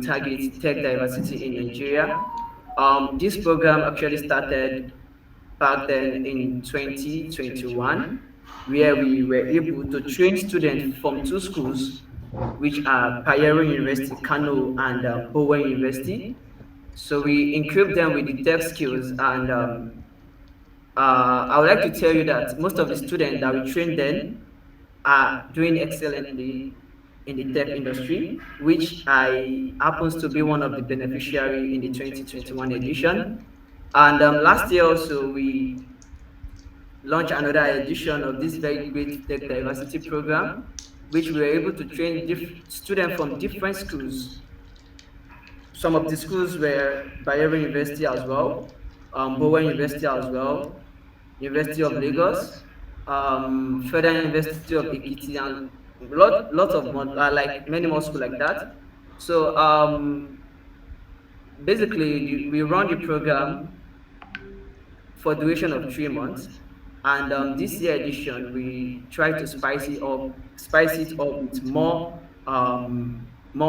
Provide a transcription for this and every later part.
target tech diversity in Nigeria. This program actually started back then in 2021, where we were able to train students from two schools, which are Bayero University, Kano, and Bowen University. So we equip them with the tech skills, and I would like to tell you that most of the students that we trained then are doing excellently in the tech industry, which I happens to be one of the beneficiary in the 2021 edition. And last year also, we launched another edition of this very great tech diversity program, which we were able to train students from different schools. Some of the schools were Bayero University as well, Bowen University as well, University of Lagos, Federal University of Ekiti, and lots of more, like many more schools like that. So basically, we run the program for duration of 3 months. And this year edition, we try to spice it up with more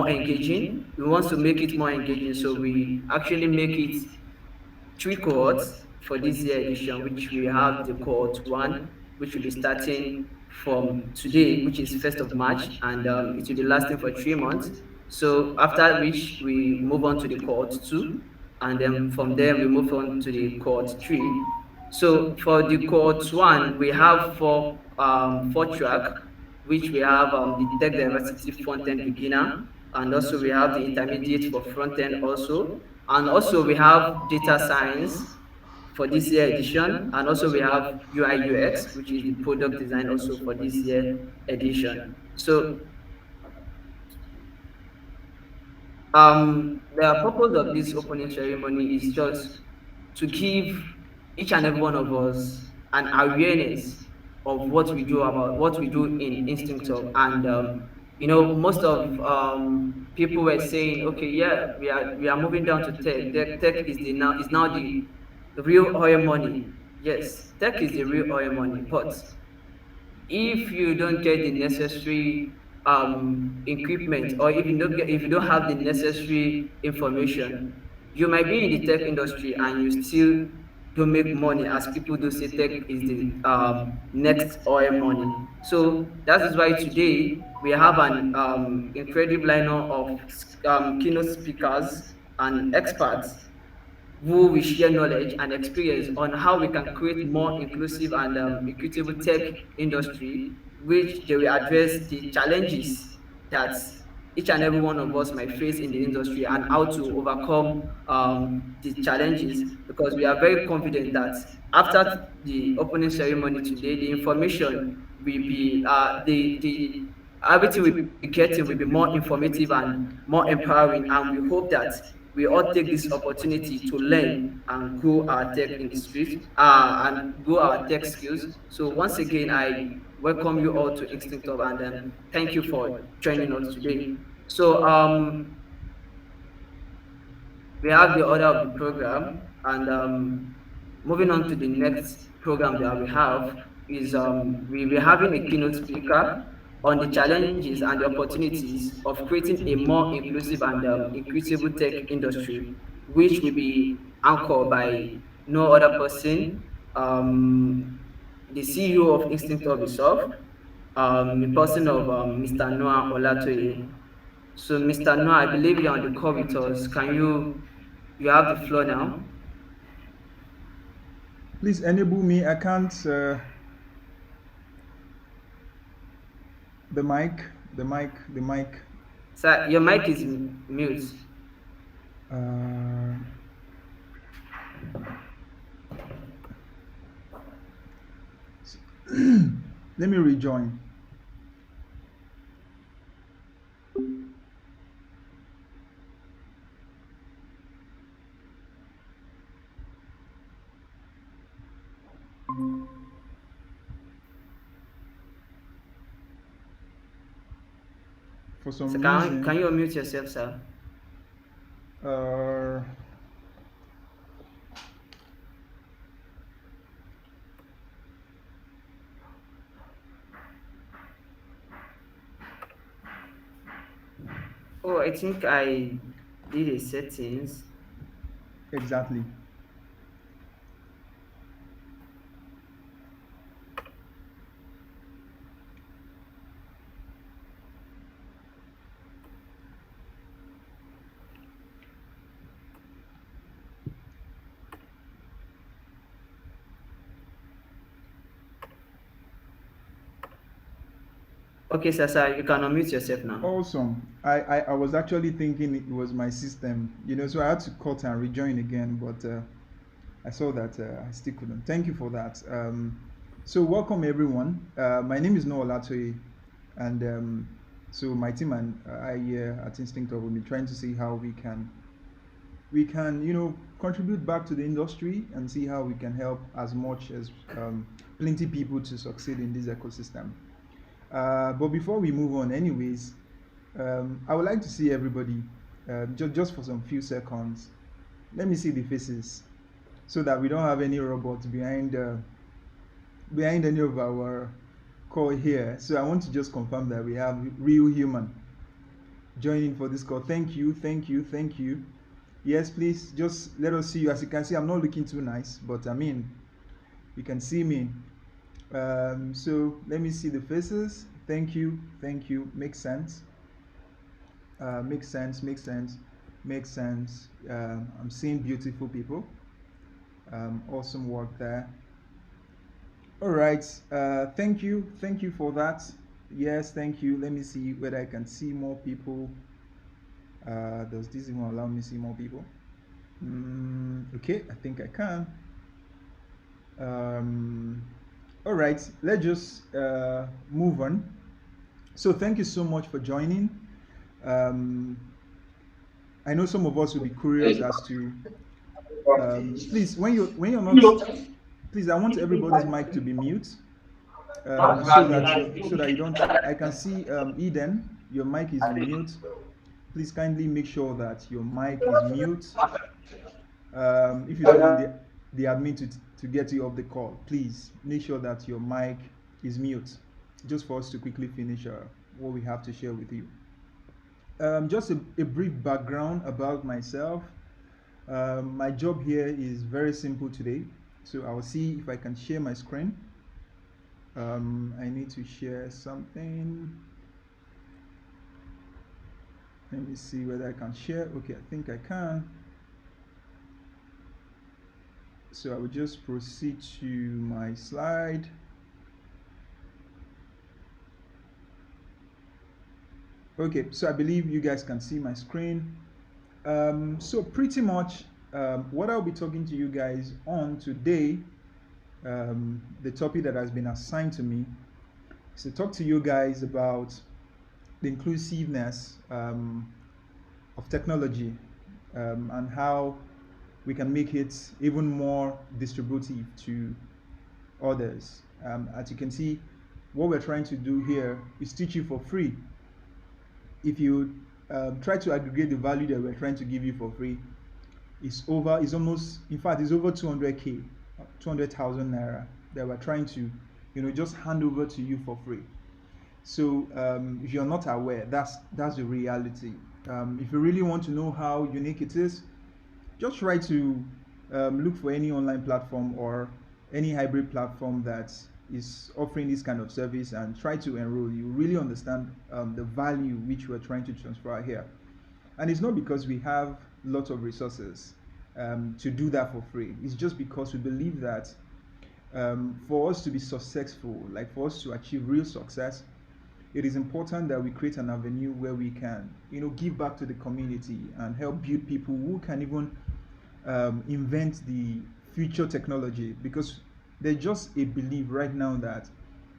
engaging. We want to make it more engaging, so we actually make it three cohorts for this year edition, which we have the cohort one, which will be starting from today, which is 1st of March, and it will be lasting for 3 months. So after which we move on to the cohort two, and then from there we move on to the cohort three. So for the cohort one, we have four track, which we have the tech diversity front end beginner, and also we have the intermediate for front end also, and also we have data science for this year edition, and also we have UI UX, which is the product design also for this year edition. So the purpose of this opening ceremony is just to give each and every one of us an awareness of what we do in instinctive. And most of people were saying, okay, yeah, we are moving down to tech. Tech is now the real oil money. Yes, tech is the real oil money, but if you don't get the necessary equipment, or if you don't have the necessary information, you might be in the tech industry and you still don't make money, as people do say tech is the next oil money. So that is why today we have an incredible lineup of keynote speakers and experts who will share knowledge and experience on how we can create more inclusive and equitable tech industry, which they will address the challenges that each and every one of us might face in the industry, and how to overcome the challenges, because we are very confident that after the opening ceremony today, the information will be the everything we'll be getting will be more informative and more empowering, and we hope that we all take this opportunity to learn and grow our tech industries and grow our tech skills. So once again, I welcome you all to Instinctive, and thank you for joining us today. So we have the order of the program, and moving on to the next program that we have is we'll be having a keynote speaker on the challenges and the opportunities of creating a more inclusive and equitable tech industry, which will be anchored by no other person, um, the CEO of Instinctive itself, in person of Mr. Noah Olatoye. So, Mr. Noah, I believe you're on the call with us. You have the floor now? Please enable me. I can't. The mic. Sir, your mic is mute. Uh, Let me rejoin. For some So reason, can you unmute yourself, sir? uh, Oh, I think I This is settings. Exactly. Okay, Sasa, you can unmute yourself now. Awesome. I was actually thinking it was my system, so I had to cut and rejoin again, but I saw that I still couldn't. Thank you for that. So welcome everyone. My name is Noah Latoye, and so my team and I at Instinct will be trying to see how we can contribute back to the industry and see how we can help as much as plenty people to succeed in this ecosystem. But before we move on, anyways, I would like to see everybody just for some few seconds. Let me see the faces so that we don't have any robots behind any of our call here. So I want to just confirm that we have real human joining for this call. Thank you, thank you, thank you. Yes, please just let us see you. As you can see, I'm not looking too nice, but I mean, you can see me. So let me see the faces. Thank you, thank you. Makes sense. Makes sense. Makes sense. Makes sense. I'm seeing beautiful people. Awesome work there. All right. Thank you. Thank you for that. Yes, thank you. Let me see whether I can see more people. Does this even allow me to see more people? Okay, I think I can. Um, all right, let's just move on. So thank you so much for joining. Um, I know some of us will be curious as to, please, when you're not, please, I want everybody's mic to be mute, so that you don't. I can see Eden, your mic is on mute. Please kindly make sure that your mic is mute. If you don't want the admin to get you off the call, please make sure that your mic is mute, just for us to quickly finish what we have to share with you. Just a brief background about myself. My job here is very simple today, so I'll see if I can share my screen. I need to share something. Let me see whether I can share. Okay, I think I can. So I will just proceed to my slide. Okay, so I believe you guys can see my screen. So pretty much what I'll be talking to you guys on today, the topic that has been assigned to me, is to talk to you guys about the inclusiveness of technology, and how we can make it even more distributive to others. As you can see, what we're trying to do here is teach you for free. If you try to aggregate the value that we're trying to give you for free, it's almost, in fact, it's over 200k, 200,000 naira that we're trying to, just hand over to you for free. So if you're not aware, that's the reality. If you really want to know how unique it is, just try to look for any online platform or any hybrid platform that is offering this kind of service and try to enroll. You really understand the value which we're trying to transfer here. And it's not because we have lots of resources to do that for free. It's just because we believe that for us to be successful, like for us to achieve real success, it is important that we create an avenue where we can, give back to the community and help build people who can even invent the future technology, because there's just a belief right now that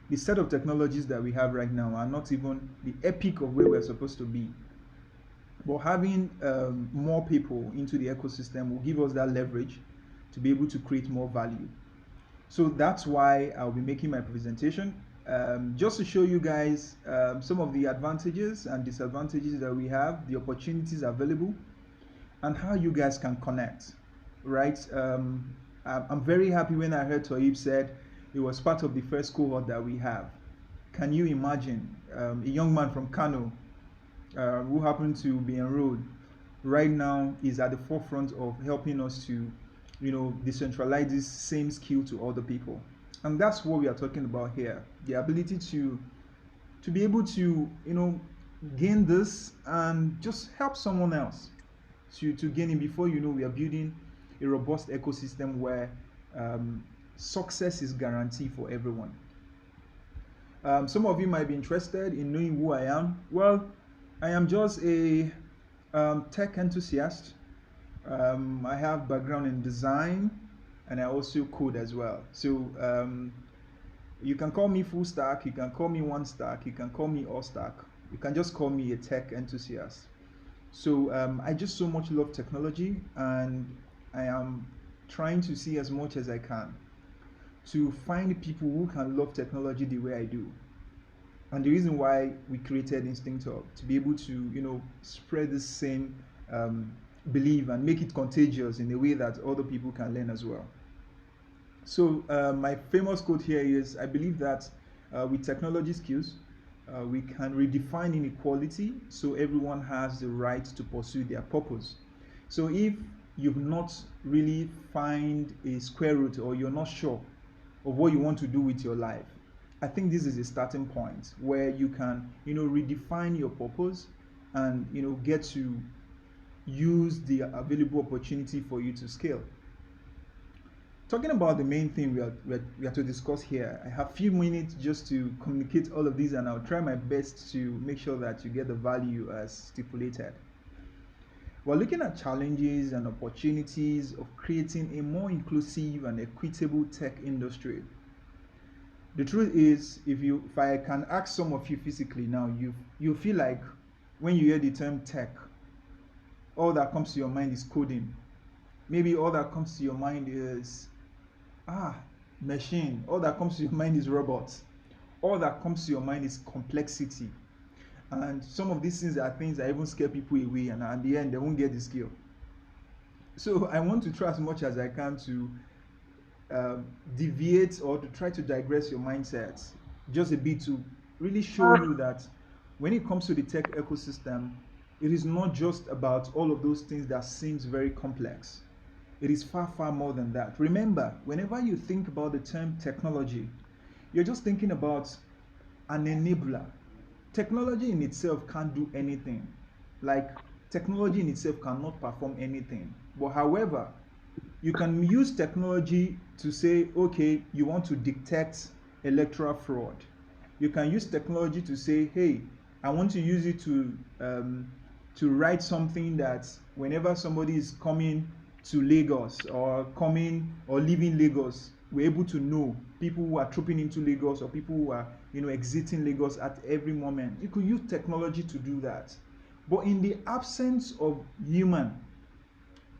the set of technologies that we have right now are not even the epic of where we're supposed to be. But having more people into the ecosystem will give us that leverage to be able to create more value. So that's why I'll be making my presentation, just to show you guys some of the advantages and disadvantages that we have, the opportunities available, and how you guys can connect, right? I'm very happy when I heard Toib said it was part of the first cohort that we have. Can you imagine a young man from Kano who happened to be enrolled right now is at the forefront of helping us to, decentralize this same skill to other people. And that's what we are talking about here. The ability to be able to, gain this and just help someone else to gain it. Before you know, we are building a robust ecosystem where success is guaranteed for everyone. Some of you might be interested in knowing who I am. Well, I am just a tech enthusiast. I have background in design, and I also code as well. So you can call me full stack, you can call me one stack, you can call me all stack. You can just call me a tech enthusiast. So I just so much love technology, and I am trying to see as much as I can to find people who can love technology the way I do. And the reason why we created Instinct Hub, to be able to, spread the same um, belief and make it contagious in a way that other people can learn as well. So my famous quote here is, I believe that with technology skills, we can redefine inequality so everyone has the right to pursue their purpose. So if you've not really find a square root, or you're not sure of what you want to do with your life, I think this is a starting point where you can, redefine your purpose and, get to use the available opportunity for you to scale. Talking about the main thing we are to discuss here, I have a few minutes just to communicate all of these, and I'll try my best to make sure that you get the value as stipulated. We're looking at challenges and opportunities of creating a more inclusive and equitable tech industry. The truth is, if I can ask some of you physically now, you feel like when you hear the term tech, all that comes to your mind is coding. Maybe all that comes to your mind is machine. All that comes to your mind is robots. All that comes to your mind is complexity. And some of these things are things that even scare people away, and at the end they won't get the skill. So I want to try as much as I can to deviate or to try to digress your mindset just a bit, to really show you that when it comes to the tech ecosystem, it is not just about all of those things that seems very complex. It is far, far more than that. Remember, whenever you think about the term technology, you're just thinking about an enabler. Technology in itself can't do anything. Like, technology in itself cannot perform anything. But however, you can use technology to say, okay, you want to detect electoral fraud. You can use technology to say, hey, I want to use it to write something that whenever somebody is coming to Lagos or coming or leaving Lagos, we're able to know people who are trooping into Lagos or people who are, exiting Lagos at every moment. You could use technology to do that. But in the absence of human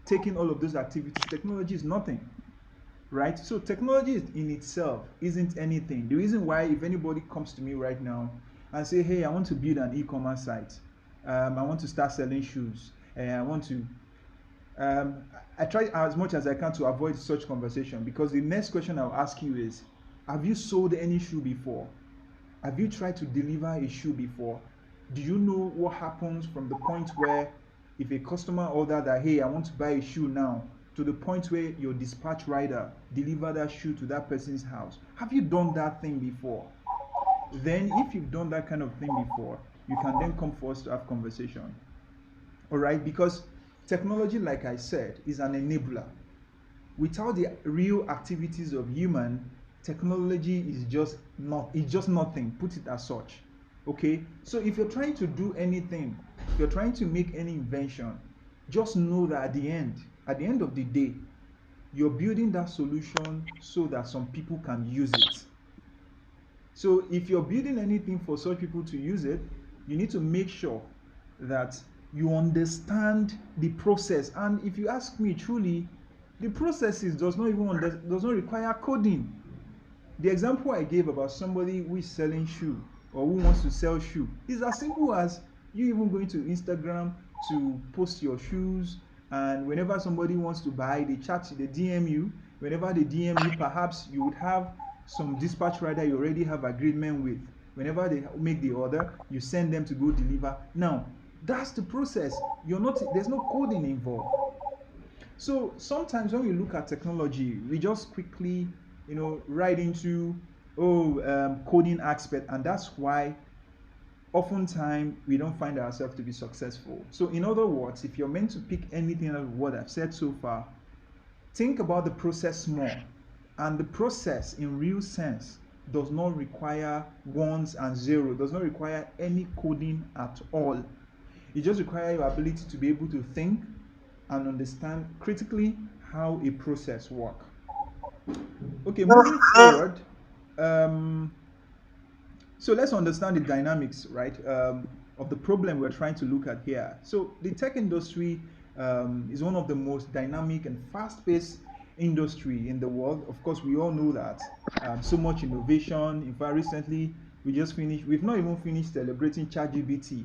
taking all of those activities, technology is nothing, right? So technology in itself isn't anything. The reason why, if anybody comes to me right now and say, hey, I want to build an e-commerce site, I want to start selling shoes, and I want to I try as much as I can to avoid such conversation, because the next question I'll ask you is, have you sold any shoe before? Have you tried to deliver a shoe before? Do you know what happens from the point where, if a customer order that, hey, I want to buy a shoe now, to the point where your dispatch rider deliver that shoe to that person's house? Have you done that thing before? Then if you've done that kind of thing before, you can then come for us to have conversation. All right? Because technology, like I said, is an enabler. Without the real activities of human, technology is just nothing. Put it as such. Okay? So if you're trying to do anything, if you're trying to make any invention, just know that at the end of the day, you're building that solution so that some people can use it. So if you're building anything for such people to use it, you need to make sure that you understand the process. And if you ask me truly, the processes does not require coding. The example I gave about somebody who is selling shoe or who wants to sell shoe is as simple as you even going to Instagram to post your shoes, and whenever somebody wants to buy, they chat, they DM you. Whenever they DM you, perhaps you would have some dispatch rider you already have agreement with. Whenever they make the order, you send them to go deliver. Now, That's the process. You're not, there's no coding involved. So sometimes when we look at technology, we just quickly, right into, coding aspect, and that's why oftentimes we don't find ourselves to be successful. So in other words, if you're meant to pick anything out of what I've said so far, think about the process more. And the process in real sense does not require ones and zero, does not require any coding at all. It just requires your ability to be able to think and understand critically how a process works. Okay, moving forward, um, so let's understand the dynamics, right, of the problem we're trying to look at here. So the tech industry is one of the most dynamic and fast-paced industry in the world. Of course, we all know that. So much innovation. In fact, recently we've not even finished celebrating ChatGPT.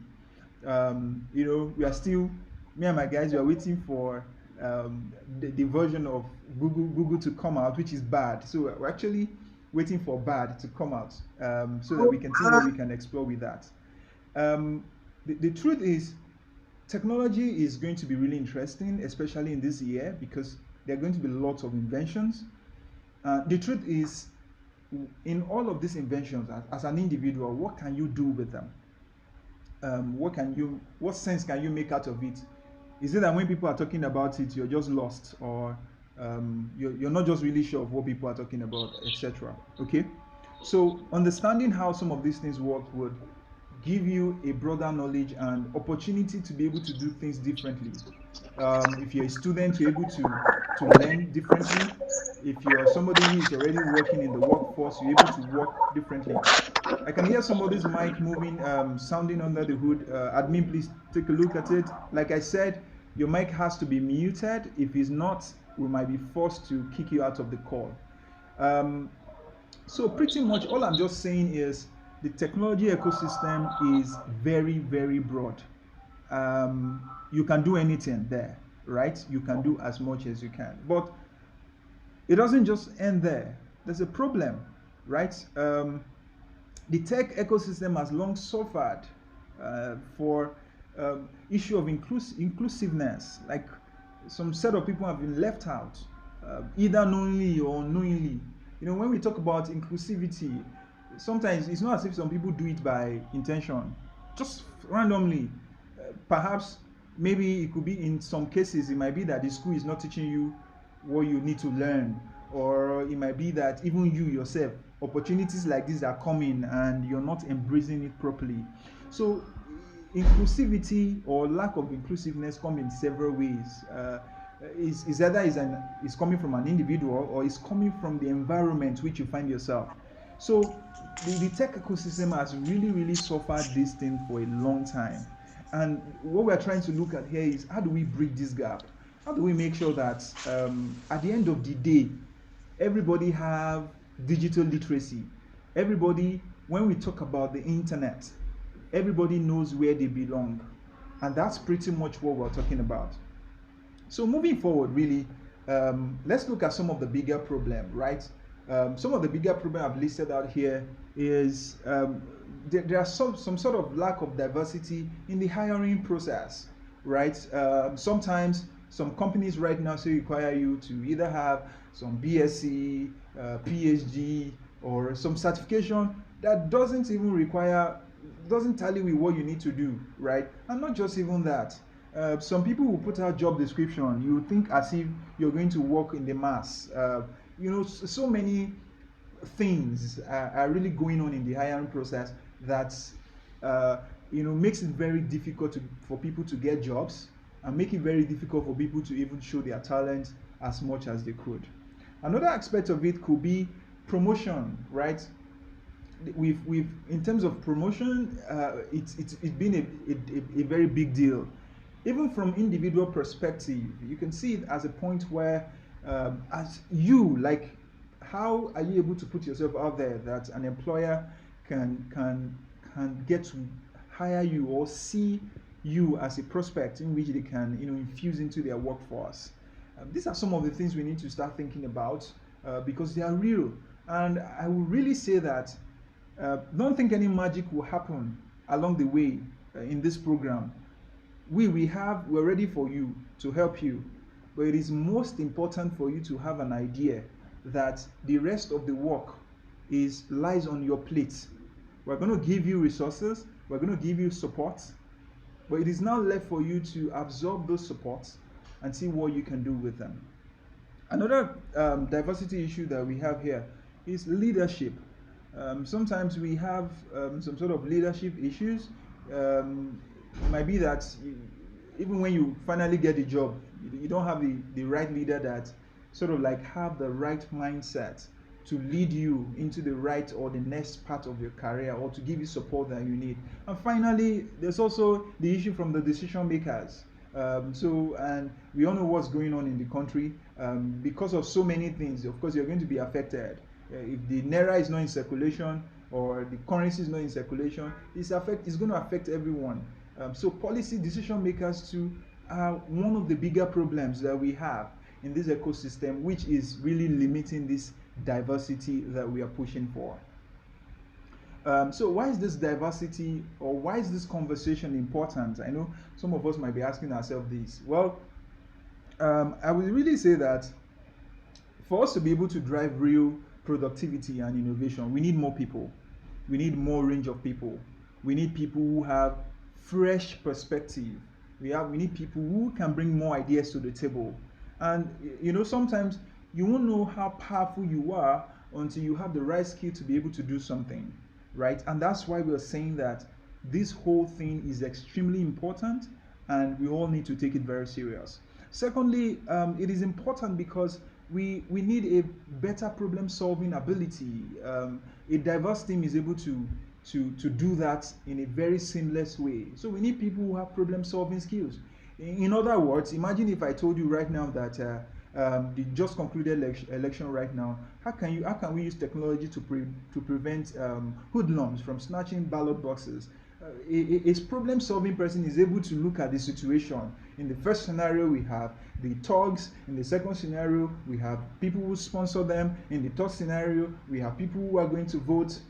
We are still, me and my guys, we are waiting for the version of Google to come out, which is bad. So we're actually waiting for bad to come out, so that we can see what we can explore with that. The truth is, technology is going to be really interesting, especially in this year, because there are going to be lots of inventions. The truth is, in all of these inventions, as an individual, what can you do with them? What sense can you make out of it? Is it that when people are talking about it, you're just lost, or you're not just really sure of what people are talking about, etc.? Okay, so understanding how some of these things work would give you a broader knowledge and opportunity to be able to do things differently. If you're a student, you're able to learn differently. If you're somebody who is already working in the workforce, you're able to work differently. I can hear somebody's mic moving, sounding under the hood. Admin, please take a look at it. Like I said, your mic has to be muted. If it's not, we might be forced to kick you out of the call. Um, so pretty much all I'm just saying is the technology ecosystem is very, very broad. You can do anything there, right? You can do as much as you can. But it doesn't just end there. There's a problem, right? The tech ecosystem has long suffered for issue of inclusiveness. Like some set of people have been left out, either knowingly or unknowingly. When we talk about inclusivity, sometimes it's not as if some people do it by intention, just randomly. Perhaps, maybe it could be, in some cases, it might be that the school is not teaching you what you need to learn, or it might be that even you yourself, opportunities like this are coming and you're not embracing it properly. So inclusivity or lack of inclusiveness come in several ways. Is either is coming from an individual, or is coming from the environment which you find yourself. So the tech ecosystem has really, really suffered this thing for a long time. And what we're trying to look at here is, how do we bridge this gap? How do we make sure that at the end of the day, everybody have digital literacy? Everybody, when we talk about the internet, everybody knows where they belong. And that's pretty much what we're talking about. So moving forward, really, let's look at some of the bigger problem, right? Some of the bigger problem I've listed out here is, there are some sort of lack of diversity in the hiring process, right? Sometimes some companies right now say require you to either have some BSc, PhD, or some certification that doesn't tally with what you need to do, right? And not just even that. Some people will put out job description. You think as if you're going to work in the mass. So many things are really going on in the hiring process that makes it very difficult for people to get jobs, and make it very difficult for people to even show their talent as much as they could. Another aspect of it could be promotion, right? We've in terms of promotion, it's been a very big deal. Even from individual perspective, you can see it as a point where, as you, like, how are you able to put yourself out there that an employer can get to hire you or see you as a prospect in which they can infuse into their workforce? These are some of the things we need to start thinking about, because they are real. And I will really say that, don't think any magic will happen along the way in this program. we're ready for you to help you, but it is most important for you to have an idea that the rest of the work is lies on your plate. We're going to give you resources, we're going to give you support, but it is now left for you to absorb those supports and see what you can do with them. Another diversity issue that we have here is leadership. Sometimes we have some sort of leadership issues. It might be that even when you finally get a job, you don't have the right leader that sort of like have the right mindset to lead you into the right or the next part of your career, or to give you support that you need. And finally, there's also the issue from the decision makers. And we all know what's going on in the country. Because of so many things, of course, you're going to be affected. If the naira is not in circulation, or the currency is not in circulation, it's going to affect everyone. So policy decision makers too are one of the bigger problems that we have in this ecosystem, which is really limiting this diversity that we are pushing for. So why is this diversity, or why is this conversation important? I know some of us might be asking ourselves this. Well, I would really say that for us to be able to drive real productivity and innovation, we need more people. We need more range of people. We need people who have fresh perspective. We need people who can bring more ideas to the table. And sometimes you won't know how powerful you are until you have the right skill to be able to do something, right? And that's why we're saying that this whole thing is extremely important, and we all need to take it very serious. Secondly, it is important because we need a better problem solving ability. A diverse team is able to do that in a very seamless way. So we need people who have problem solving skills. In other words, imagine if I told you right now that the just concluded election right now, how can we use technology to prevent hoodlums from snatching ballot boxes? A problem solving person is able to look at the situation. In the first scenario, we have the thugs. In the second scenario, we have people who sponsor them. In the third scenario, we have people who are going to vote.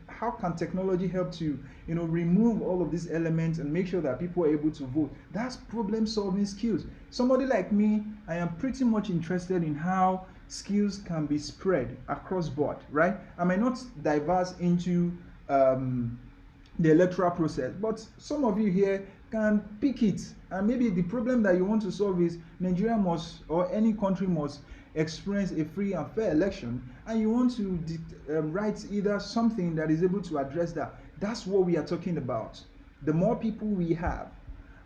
How can technology help to remove all of these elements and make sure that people are able to vote? That's problem solving skills. Somebody like me, I am pretty much interested in how skills can be spread across board, right? I might not diverse into the electoral process, but some of you here can pick it, and maybe the problem that you want to solve is Nigeria must, or any country must, experience a free and fair election, and you want to write either something that is able to address that. That's what we are talking about. The more people we have,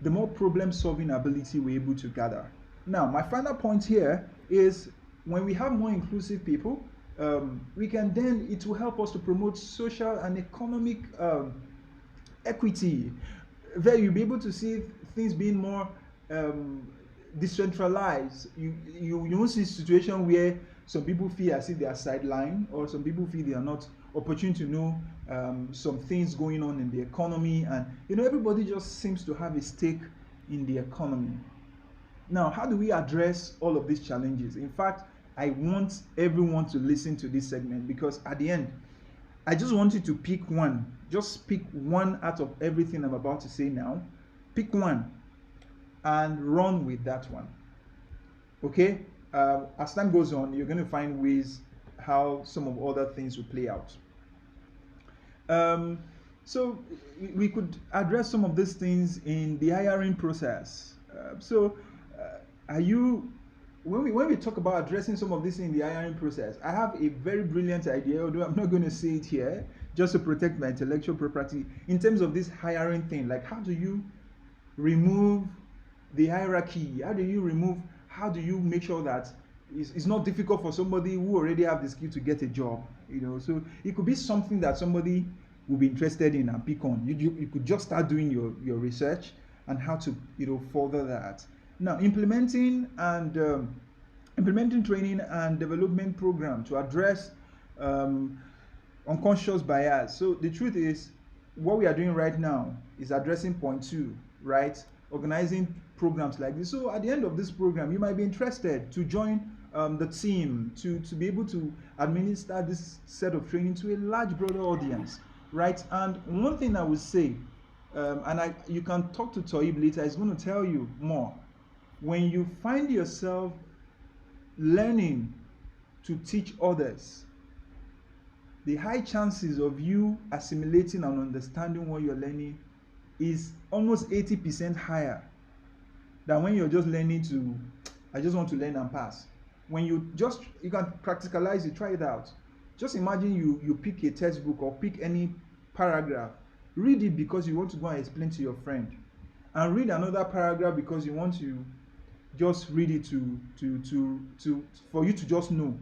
the more problem solving ability we're able to gather. Now, my final point here is when we have more inclusive people, it will help us to promote social and economic equity. There you'll be able to see things being more decentralized. You won't see a situation where some people feel as if they are sidelined, or some people feel they are not opportune to know some things going on in the economy, and everybody just seems to have a stake in the economy. Now, how do we address all of these challenges? In fact, I want everyone to listen to this segment, because at the end, I just want you to pick one. Just pick one out of everything I'm about to say now. Pick one and run with that one. Okay? As time goes on, you're going to find ways how some of other things will play out. So we could address some of these things in the hiring process. When we talk about addressing some of this in the hiring process, I have a very brilliant idea, although I'm not going to say it here, just to protect my intellectual property, in terms of this hiring thing. Like, how do you remove the hierarchy? How do you make sure that it's not difficult for somebody who already have the skill to get a job? So it could be something that somebody will be interested in and pick on. You could just start doing your research and how to further that. Now, implementing training and development program to address unconscious bias. So the truth is, what we are doing right now is addressing point 2, right? Organizing programs like this. So at the end of this program, you might be interested to join the team to be able to administer this set of training to a large, broader audience, right? And one thing I would say, and you can talk to Toib later. He's going to tell you more. When you find yourself learning to teach others, the high chances of you assimilating and understanding what you're learning is almost 80% higher than when you're just learning to, I just want to learn and pass. When you can practicalize it, try it out. Just imagine you pick a textbook or pick any paragraph, read it because you want to go and explain to your friend, and read another paragraph because you want to just read it to for you to just know.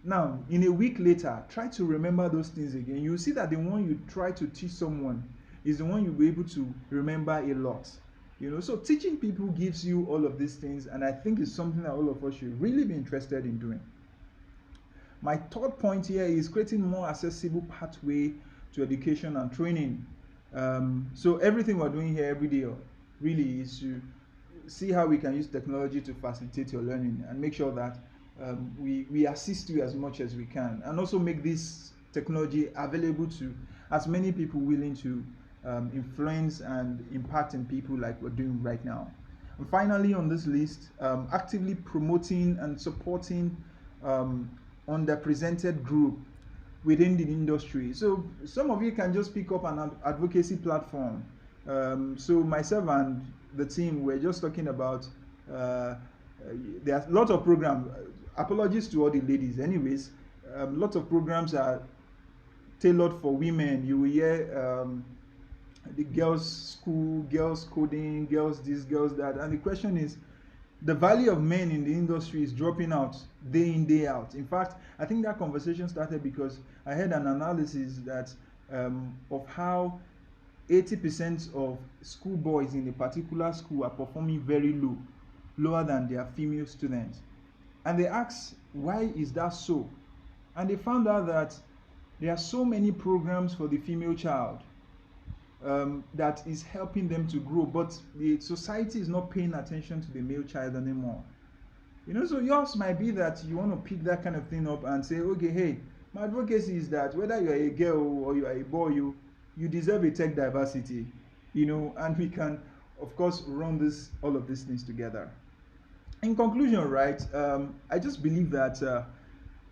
Now, in a week later, try to remember those things again. You see that the one you try to teach someone is the one you'll be able to remember a lot. So teaching people gives you all of these things, and I think it's something that all of us should really be interested in doing. My third point here is creating more accessible pathway to education and training. So everything we're doing here every day really is to see how we can use technology to facilitate your learning and make sure that we assist you as much as we can, and also make this technology available to as many people willing to influence and impact in people like we're doing right now. And finally, on this list, actively promoting and supporting underrepresented group within the industry. So some of you can just pick up an advocacy platform. So myself and the team were just talking about there are a lot of programs. Apologies to all the ladies. Anyways, lots of programs are tailored for women. You will hear the girls' school, girls' coding, girls this, girls that. And the question is, the value of men in the industry is dropping out day in, day out. In fact, I think that conversation started because I had an analysis that of how 80% of schoolboys in a particular school are performing very low, lower than their female students. And they asked, why is that so? And they found out that there are so many programs for the female child that is helping them to grow, but the society is not paying attention to the male child anymore. So yours might be that you want to pick that kind of thing up and say, okay, hey, my advocacy is that whether you are a girl or you are a boy, you deserve a tech diversity, and we can, of course, run all of these things together. In conclusion, right, I just believe that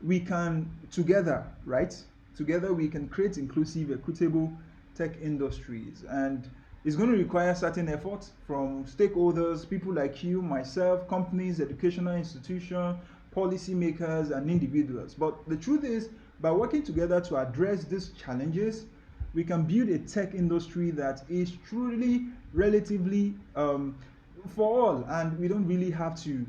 we can together, right, together we can create inclusive, equitable tech industries, and it's going to require certain effort from stakeholders, people like you, myself, companies, educational institutions, policymakers, and individuals. But the truth is, by working together to address these challenges, we can build a tech industry that is truly relatively for all, and we don't really have to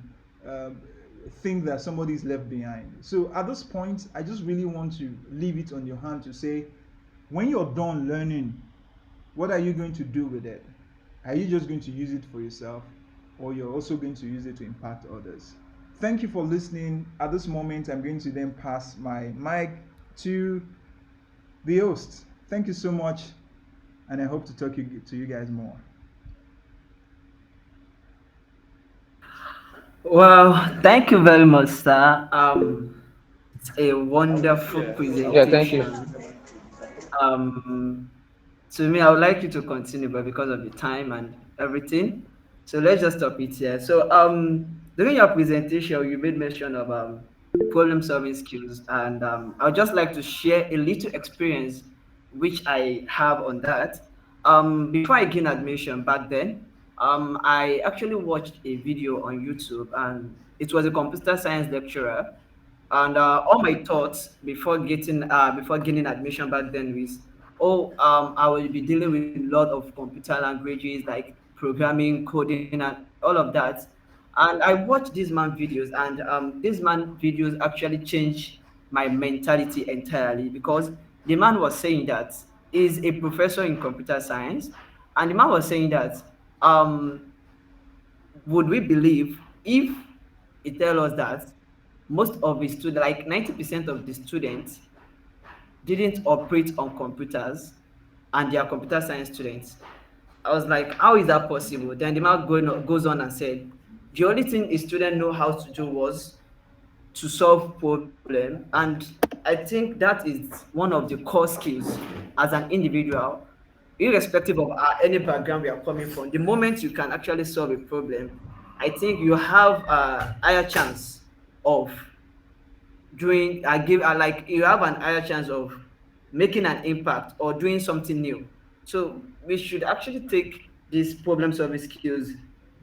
think that somebody is left behind. So at this point, I just really want to leave it on your hand to say, when you're done learning, what are you going to do with it? Are you just going to use it for yourself, or you're also going to use it to impact others? Thank you for listening. At this moment, I'm going to then pass my mic to the host. Thank you so much, and I hope to talk to you guys more. Well, thank you very much, sir. It's a wonderful Yeah, thank you. presentation. Um, to me, I would like you to continue, but because of the time and everything, so let's just stop it here. So, during your presentation, you made mention of problem-solving skills, and I would just like to share a little experience which I have on that. Before I gained admission back then, I actually watched a video on YouTube, and it was a computer science lecturer, and all my thoughts before gaining admission back then was, oh, I will be dealing with a lot of computer languages like programming, coding, and all of that. And I watched this man videos, and this man videos actually changed my mentality entirely, because the man was saying that he's a professor in computer science, and the man was saying that um would we believe if he tell us that most of his students, like 90% of the students, didn't operate on computers, and they are computer science students? I was like, how is that possible? Then the man goes on and said, the only thing a student know how to do was to solve problem, and I think that is one of the core skills as an individual. irrespective of any background we are coming from, the moment you can actually solve a problem, I think you have a higher chance of doing I give like you have an higher chance of making an impact or doing something new. So we should actually take these problem solving skills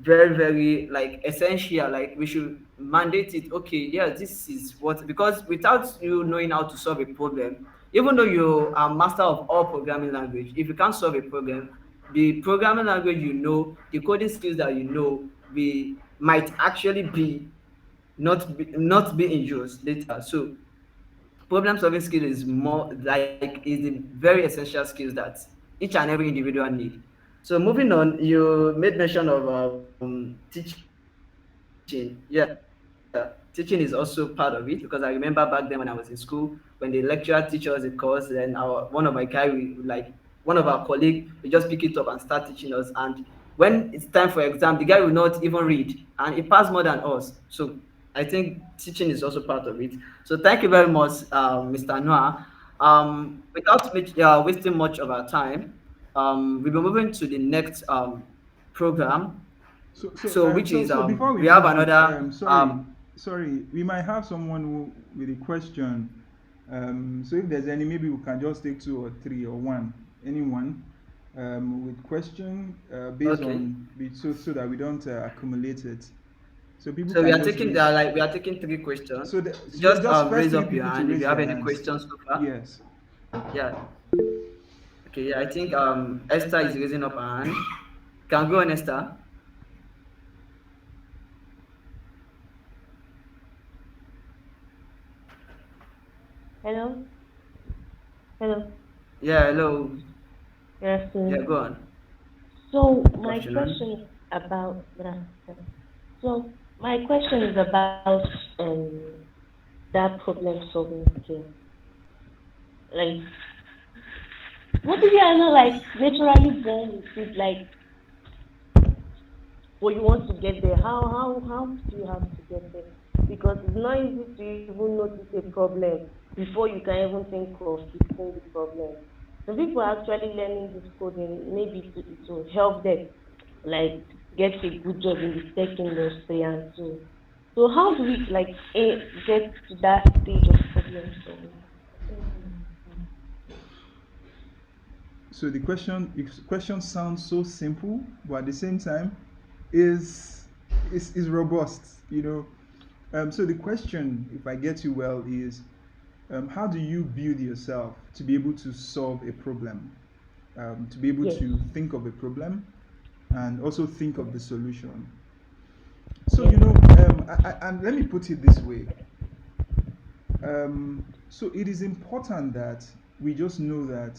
very, very like essential. Like we should mandate it. Okay, yeah, this is what, because without you knowing how to solve a problem, even though you are master of all programming language, if you can't solve a problem, the programming language you know, the coding skills that you know, we might actually be not be in use later. So problem solving skill is more like is the very essential skills that each and every individual need. So moving on, you made mention of teaching. Yeah, teaching is also part of it, because I remember back then when I was in school, when the lecturer teaches us a course, then our one of my guy we like one of our colleague will just pick it up and start teaching us. And when it's time for exam, the guy will not even read, and he passed more than us. So I think teaching is also part of it. So thank you very much, Mr. Noah. Without wasting much of our time, we'll be moving to the next program. So which is So before we we have move, another sorry, we might have someone with a question. So if there's any, maybe we can just take two or three or one, anyone, with question based okay. on so that we don't accumulate it. So people So we can are just taking raise. we are taking three questions. So Just just first raise three up your people to hand if you raise have their any hands. questions so far. Yes. Yeah. Okay. Yeah. I think Esther is raising up her hand. Can go on, Esther. Hello, hello, Yeah. Hello. good Yeah. afternoon. Go on. So Good my question afternoon. is about good afternoon. So my question is about that problem solving skill. Like, what if you are not like naturally born with it? Like, but you want to get there? How do you have to get there? Because it's not easy to even notice a problem before you can even think of fixing the problem. Some people are actually learning this coding maybe it will help them like get a good job in the tech industry and so. So how do we like get to that stage of problem solving? So the question sounds so simple, but at the same time, is is robust. So the question, if I get you well, is how do you build yourself to be able to solve a problem, to be able Yes, to think of a problem, and also think of the solution. So yes, and let me put it this way. So it is important that we just know that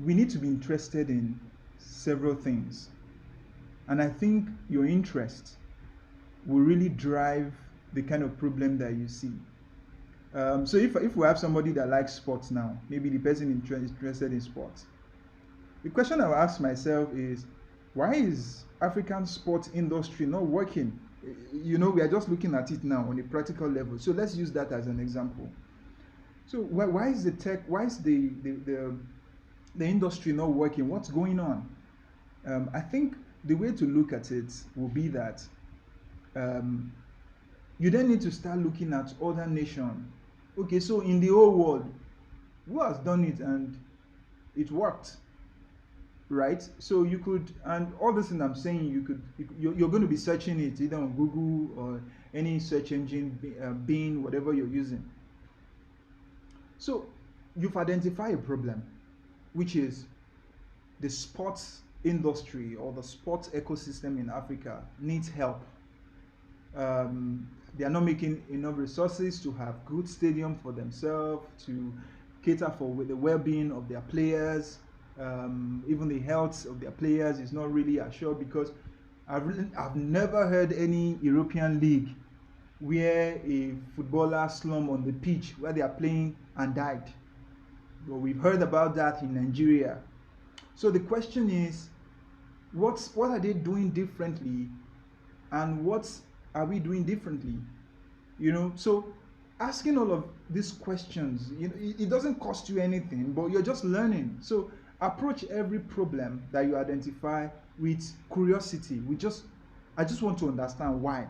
we need to be interested in several things. And I think your interest will really drive the kind of problem that you see. So if we have somebody that likes sports now, maybe the person interested in sports, the question I will ask myself is, why is African sports industry not working? We are just looking at it now on a practical level. So let's use that as an example. So why is why is the industry not working? What's going on? I think the way to look at it will be that um, you then need to start looking at other nations. Okay, so in the whole world, who has done it and it worked, right? So you could, and all this thing I'm saying, you're going to be searching it either on Google or any search engine, Bing, whatever you're using. So you've identified a problem, which is the sports industry or the sports ecosystem in Africa needs help. They are not making enough resources to have good stadium for themselves, to cater for the well-being of their players. Even the health of their players is not really assured, because I've never heard any European league where a footballer slumped on the pitch where they are playing and died. But we've heard about that in Nigeria. So the question is, what are they doing differently, and what are we doing differently? So asking all of these questions, it doesn't cost you anything, but you're just learning. So approach every problem that you identify with curiosity. I just want to understand why.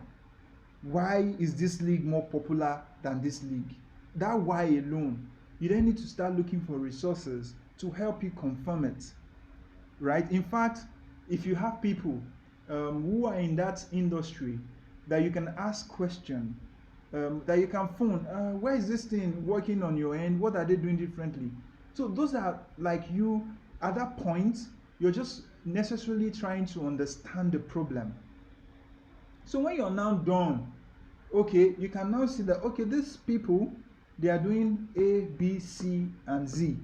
Why is this league more popular than this league? That why alone, you then need to start looking for resources to help you confirm it, right? In fact, if you have people who are in that industry that you can ask question, that you can phone, where is this thing working on your end? What are they doing differently? So those are like you at that point, you're just necessarily trying to understand the problem. So when you're now done, okay, you can now see that okay, these people they are doing A, B, C, and Z.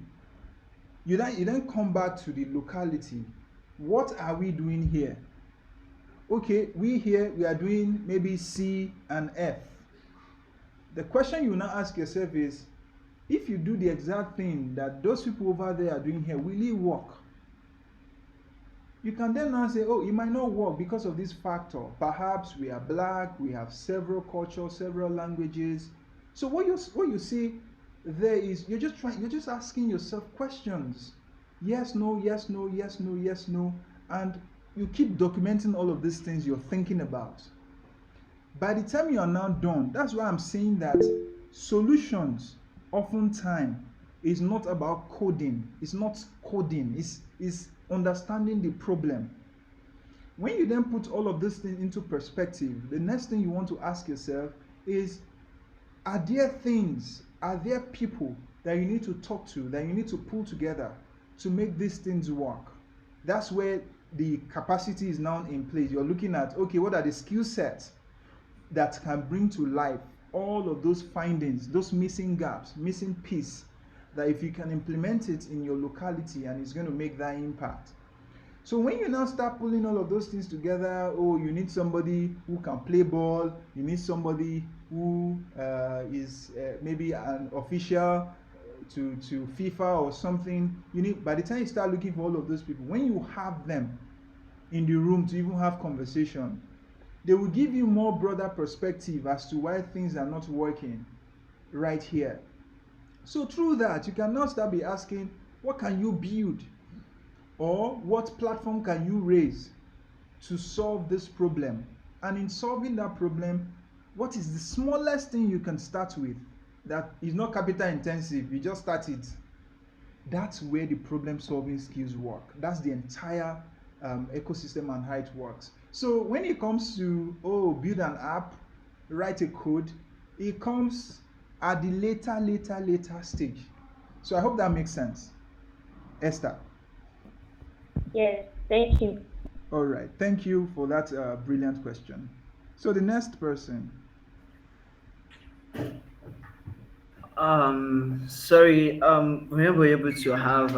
You then come back to the locality. What are we doing here? Okay, we here we are doing maybe C and F. The question you now ask yourself is, if you do the exact thing that those people over there are doing here, will it work? You can then now say, oh, it might not work because of this factor. Perhaps we are black, we have several cultures, several languages. So what you see there is you're just asking yourself questions. Yes, no, yes, no, yes, no, yes, no. And you keep documenting all of these things you're thinking about. By the time you are now done, that's why I'm saying that solutions oftentimes is not about coding. It's not coding, it's understanding the problem. When you then put all of this thing into perspective, the next thing you want to ask yourself is, are there people that you need to talk to, that you need to pull together to make these things work? That's where the capacity is now in place. You're looking at, okay, what are the skill sets that can bring to life all of those findings, those missing gaps, missing piece, that if you can implement it in your locality and it's going to make that impact. So when you now start pulling all of those things together, oh, you need somebody who can play ball, you need somebody who is maybe an official to FIFA or something. By the time you start looking for all of those people, when you have them in the room to even have conversation, they will give you more broader perspective as to why things are not working right here. So through that, you can now start be asking, what can you build? Or what platform can you raise to solve this problem? And in solving that problem, what is the smallest thing you can start with that is not capital intensive? You just start it. That's where the problem solving skills work. That's the entire ecosystem and how it works. So when it comes to build an app, write a code, it comes at the later stage. So I hope that makes sense. Esther. Yes, thank you. All right, thank you for that brilliant question. So the next person. Sorry, we were able to have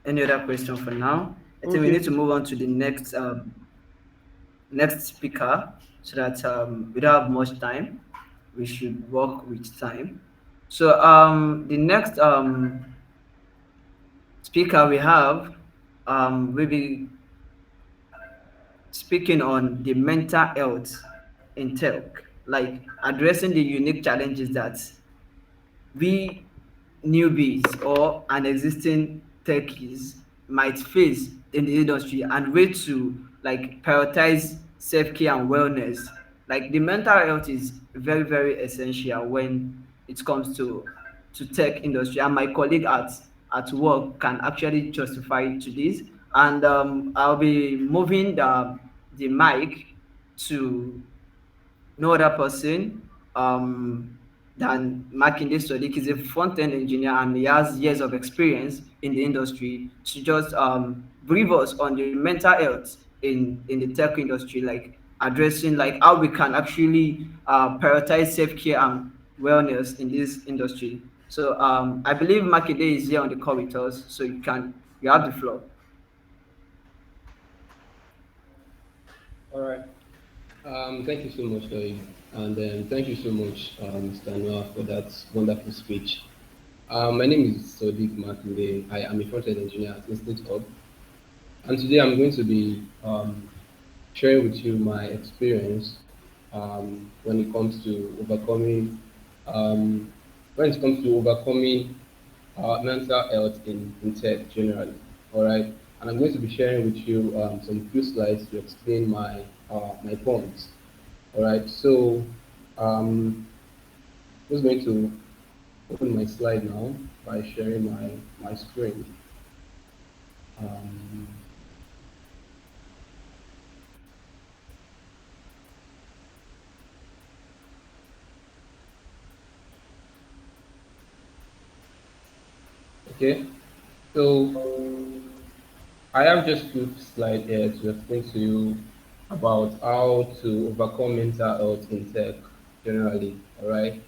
any other question for now. I think we Okay. need to move on to the next speaker so that we don't have much time. We should work with time. So the next speaker we have will be speaking on the mental health in tech, like addressing the unique challenges that we newbies or an existing techies might face in the industry and way to like prioritize self-care and wellness. Like the mental health is very, very essential when it comes to tech industry. And my colleague at work can actually justify to this. And I'll be moving the mic to no other person than Makinde Sodiq. He's a front-end engineer and he has years of experience in the industry to just brief us on the mental health in the tech industry, like addressing like how we can actually prioritize self-care and wellness in this industry. So I believe Makinde is here on the call with us, so you have the floor. All right. Thank you so much, Loic. And thank you so much, Mr. Noah, for that wonderful speech. My name is Sodiq Makinde. I am a front-end engineer at Instant Hub. And today I'm going to be sharing with you my experience when it comes to overcoming mental health in tech generally. All right, and I'm going to be sharing with you some few slides to explain my points. All right, so um, I'm just going to open my slide now by sharing my screen. Um, okay, so I have just few slides here to explain to you about how to overcome mental health in tech generally. All right.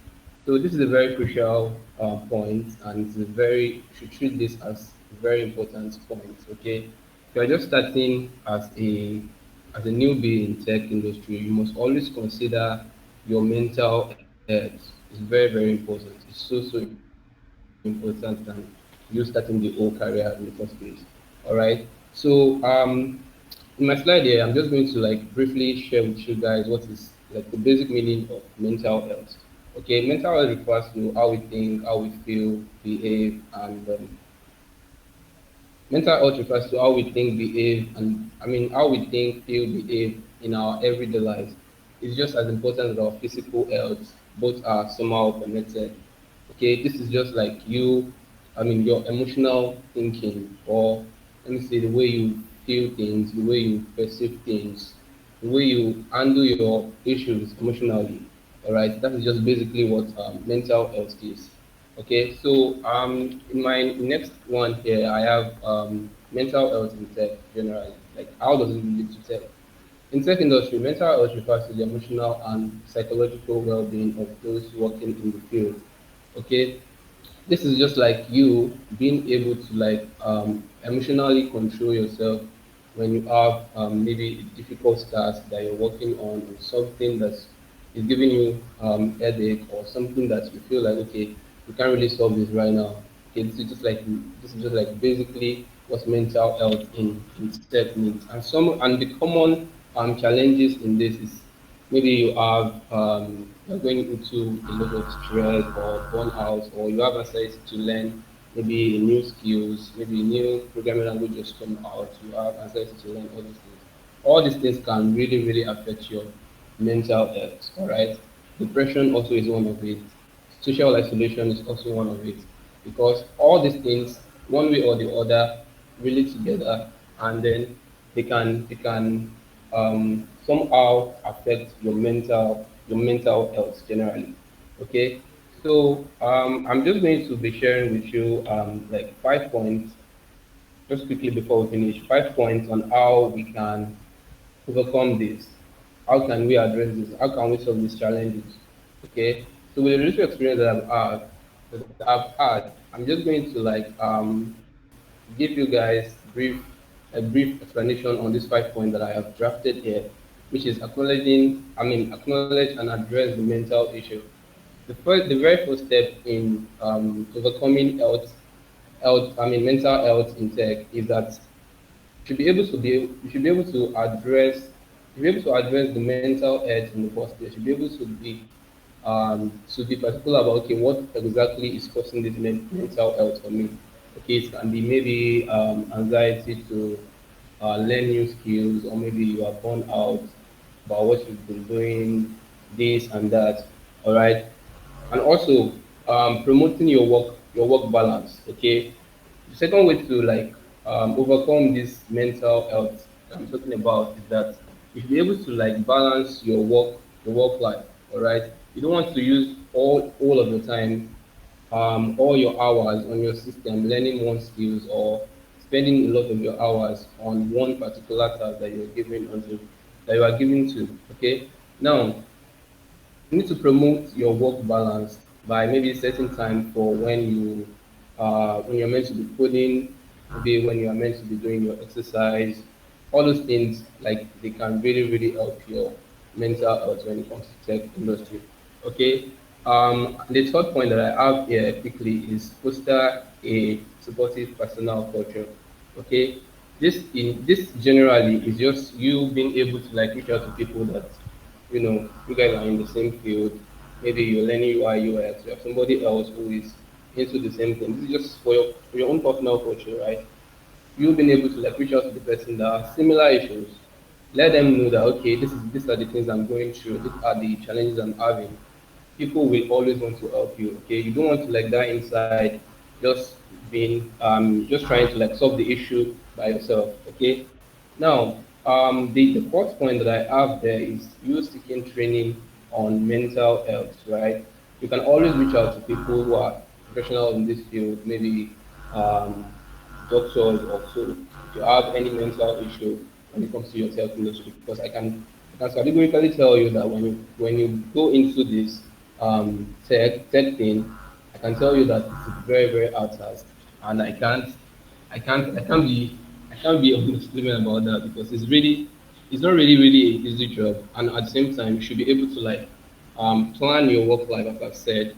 So this is a very crucial point, and it's a very you should treat this as a very important point. Okay. If you are just starting as a newbie in tech industry, you must always consider your mental health. It's very important. It's so important than you starting the whole career in the first place. All right. So in my slide here, I'm just going to like briefly share with you guys what is like the basic meaning of mental health. Okay, mental health refers to how we think, how we feel, behave, and mental health refers to how we think, behave, and I mean how we think, feel, behave in our everyday lives. It's just as important as our physical health. Both are somehow connected. Okay, this is just like you, I mean your emotional thinking, or let me say the way you feel things, the way you perceive things, the way you handle your issues emotionally. All right, that is just basically what mental health is. Okay, so in my next one here, I have mental health in tech generally. Like, how does it relate to tech? In tech industry, mental health refers to the emotional and psychological well-being of those working in the field. Okay, this is just like you being able to like emotionally control yourself when you have maybe a difficult task that you're working on, or something that is giving you headache, or something that you feel like, okay, you can't really solve this right now. Okay, this is just like basically what mental health in step means. And the common challenges in this is maybe you're going into a lot of stress or burnout, or you have access to learn maybe new skills, maybe new programming language just come out, you have access to learn all these things. All these things can really affect your mental health. All right, depression also is one of it. Social isolation is also one of it, because all these things, one way or the other, relate together, and then they can somehow affect your mental health generally. Okay, so I'm just going to be sharing with you like 5 points just quickly before we finish. 5 points on how we can overcome this. How can we address this? How can we solve these challenges? Okay. So with the little experience that I've had, I'm just going to like give you guys a brief explanation on these 5 points that I have drafted here, which is acknowledge and address the mental issue. The very first step in overcoming mental health in tech is that you should be able to address the mental health in the first place. You should be able to be particular about, okay, what exactly is causing this mental health for me. Okay, it can be maybe anxiety to learn new skills, or maybe you are burned out about what you've been doing, this and that. All right, and also promoting your work balance. Okay, the second way to like overcome this mental health that I'm talking about is that you should be able to like balance your work life. All right, you don't want to use all of your time, all your hours on your system learning one skills, or spending a lot of your hours on one particular task that you are given to. Okay, now you need to promote your work balance by maybe setting time for when you're meant to be coding, maybe when you are meant to be doing your exercise. All those things, like, they can really help your mental health when it comes to tech industry. Okay. The third point that I have here quickly is foster a supportive personal culture. Okay. This generally is just you being able to like reach out to people that you guys are in the same field. Maybe you're learning UI UX. You have somebody else who is into the same thing. This is just for your own personal culture, right? you being able to like reach out to the person that has similar issues, let them know that okay, these are the things I'm going through, these are the challenges I'm having. People will always want to help you. Okay, you don't want to like die inside, just being just trying to like solve the issue by yourself. Okay, now the fourth point that I have there is you seeking training on mental health, right? You can always reach out to people who are professional in this field, maybe um, doctors or so, if you have any mental issue when it comes to your health industry, because I can categorically tell you that when you go into this tech thing, I can tell you that it's a very very hard task, and I can't be unspoken about that because it's not really an easy job, and at the same time you should be able to like plan your work life, as I've said,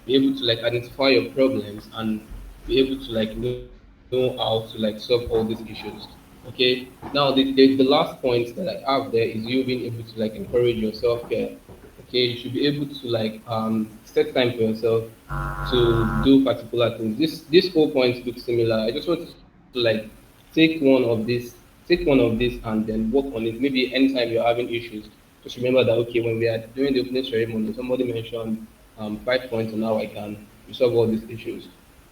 be able to like identify your problems and be able to like know how to like solve all these issues. Okay. Now the last point that I have there is you being able to like encourage your self care. Okay, you should be able to like set time for yourself to do particular things. This whole point looks similar. I just want to like take one of this and then work on it. Maybe anytime you're having issues, just remember that okay, when we are doing the opening ceremony, somebody mentioned 5 points on how I can resolve all these issues.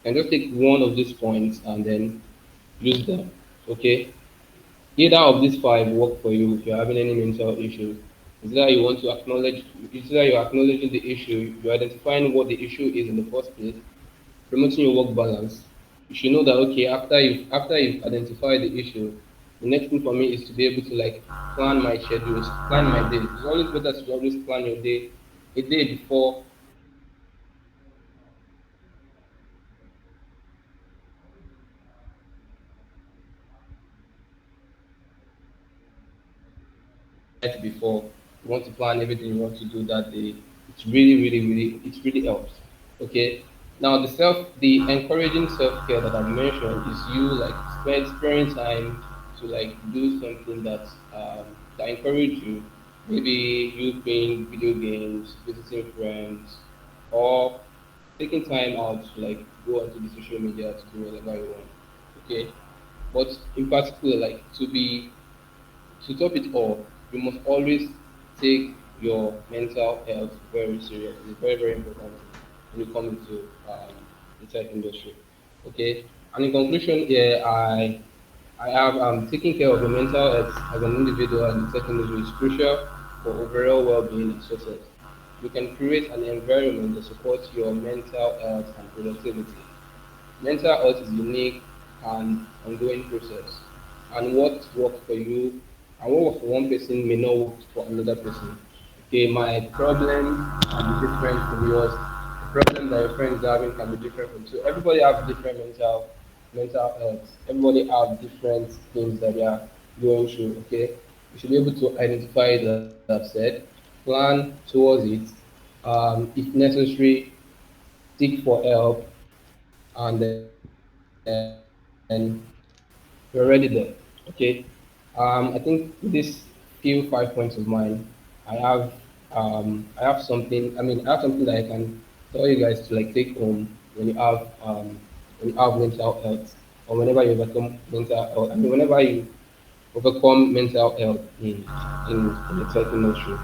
And just take one of these points and then use them. Okay. Either of these five work for you if you're having any mental issues. Is that you want to acknowledge, is that you're acknowledging the issue, you're identifying what the issue is in the first place, promoting your work balance. You should know that okay, after you've identified the issue, the next thing for me is to be able to like plan my schedules, plan my day. It's always better to always plan your day a day before night before. You want to plan everything you want to do that day. It's it really helps. Okay. Now the encouraging self care that I've mentioned is you like sparing time to like do something that encourage you. Maybe you playing video games, visiting friends, or taking time out to like go onto the social media to do whatever you want. Okay. But in particular, like to top it all, you must always take your mental health very serious. It's very, very important when you come into the tech industry. Okay. And in conclusion, here I have taking care of your mental health as an individual in the tech industry is crucial for overall well-being and success. You can create an environment that supports your mental health and productivity. Mental health is unique and ongoing process, and what works for you and what works for one person may not work for another person. Okay, my problem can be different from yours. The problem that your friend is having can be different from you. So everybody has different mental health. Everybody have different things that they are going through. Okay, you should be able to identify that I've said, plan towards it, if necessary, seek for help, and then you're already there. Okay. I think with these few 5 points of mine, I have I have something that I can tell you guys to like take home when you have mental health or whenever you overcome mental health. I mean whenever you overcome mental health in the tech industry.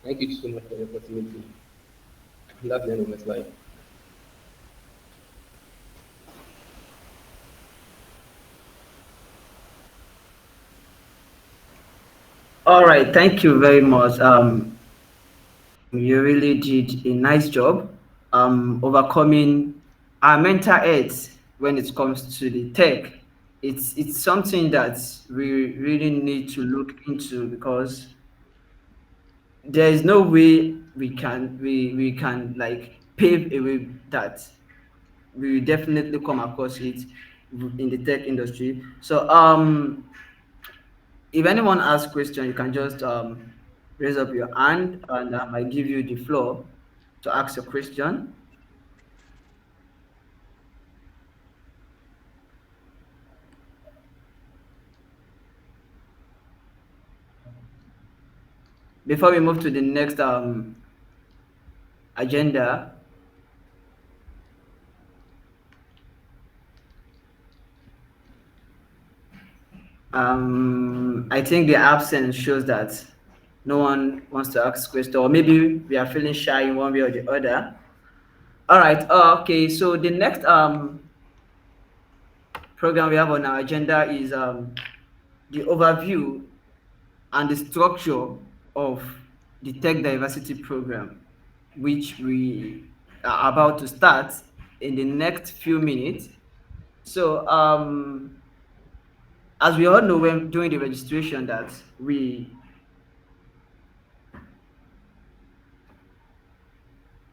Thank you so much for the opportunity. And that's the end of my slide. All right, thank you very much. You really did a nice job overcoming our mental health when it comes to the tech. It's something that we really need to look into because there is no way we can like pave a way that we will definitely come across it in the tech industry. So if anyone asks question, you can just raise up your hand and I give you the floor to ask your question. Before we move to the next agenda, I think the absence shows that no one wants to ask question, or maybe we are feeling shy in one way or the other. All right. Okay. So the next program we have on our agenda is the overview and the structure of the tech diversity program, which we are about to start in the next few minutes. So, as we all know, when doing the registration, that we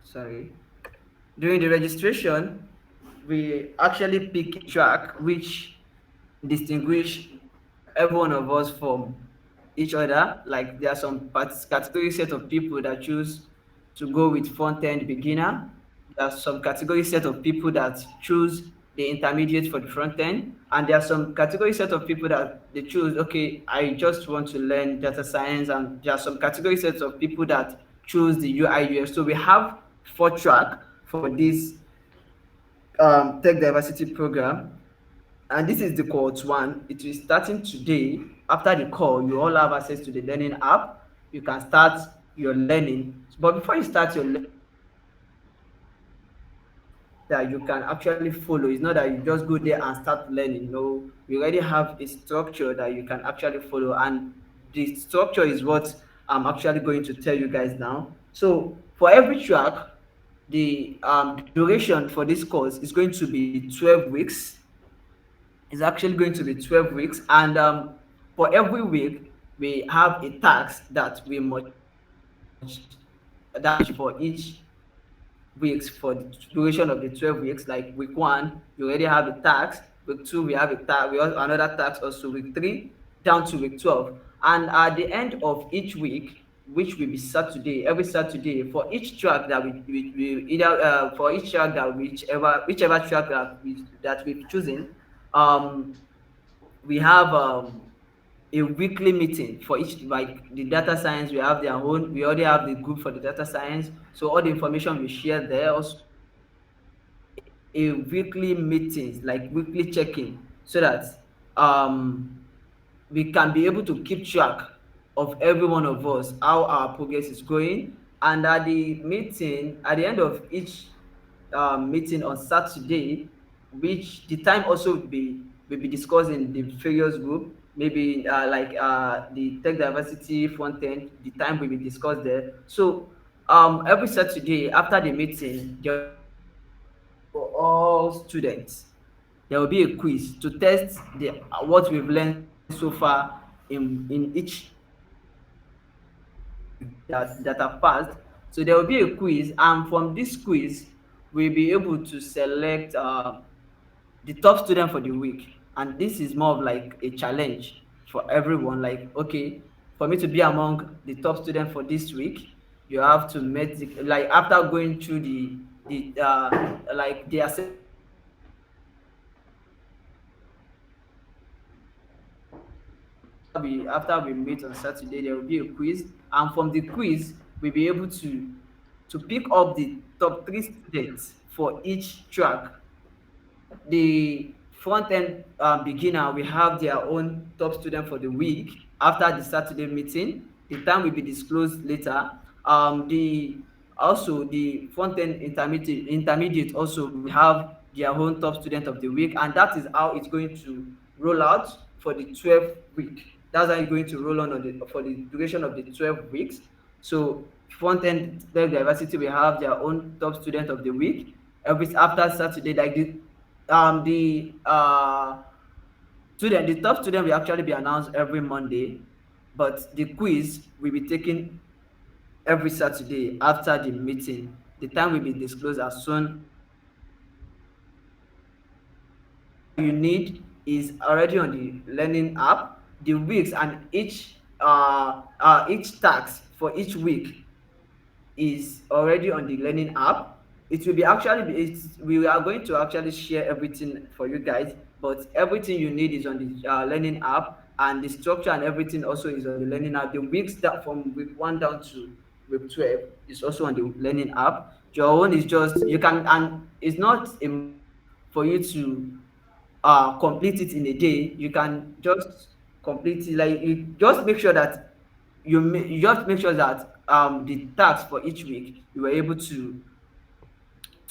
sorry during the registration we actually pick a track which distinguish every one of us from each other. Like there are some category set of people that choose to go with front end beginner. There are some category set of people that choose the intermediate for the front end, and there are some category set of people that they choose, okay, I just want to learn data science, and there are some category sets of people that choose the UI UX. So we have four track for this tech diversity program, and this is the cohort one. It is starting today. After the call, you all have access to the learning app. You can start your learning. But before you start your learning, that you can actually follow. It's not that you just go there and start learning. No, we already have a structure that you can actually follow, and the structure is what I'm actually going to tell you guys now. So for every track, the duration for this course is going to be 12 weeks. It's actually going to be 12 weeks, and for every week we have a task that we must that for each weeks for the duration of the 12 weeks. Like week one, you already have a tax. Week two, we have a tax. We have another tax also. Week three, down to week 12. And at the end of each week, which will be Saturday, every Saturday, for each track that we either for each track that whichever track that we've chosen, um, we have a weekly meeting for each. Like the data science, we have their own. We already have the group for the data science, so all the information we share there. Also a weekly meetings, like weekly check-in, so that um we can be able to keep track of every one of us, how our progress is going. And at the end of each meeting on Saturday, which the time also will be discussed in the various group, maybe like the tech diversity front end, the time will be discussed there. So every Saturday after the meeting, there will be a quiz for all students. There will be a quiz to test the what we've learned so far in each that have passed. So there will be a quiz, and from this quiz, we'll be able to select the top student for the week. And this is more of like a challenge for everyone. Like, okay, for me to be among the top student for this week, you have to meet like after going through the like the assessment process, after we meet on Saturday, there will be a quiz, and from the quiz, we'll be able to pick up the top three students for each track. The front end beginner will have their own top student for the week after the Saturday meeting. The time will be disclosed later. The Also the front end intermediate also will have their own top student of the week, and that is how it's going to roll out for the 12th week. That's how it's going to roll on for the duration of the 12 weeks. So front end diversity will have their own top student of the week every after Saturday. Like the top student will actually be announced every Monday, but the quiz will be taken every Saturday after the meeting. The time will be disclosed as soon as everything that you need is already on the learning app. The weeks and each task for each week is already on the learning app. It will be actually we are going to actually share everything for you guys, but everything you need is on the learning app, and the structure and everything also is on the learning app. The weeks that from week 1 down to week 12 is also on the learning app. Your own is just you can, and it's not a must for you to complete it in a day. You can just completely, like you just make sure that you just make sure that the task for each week you were able to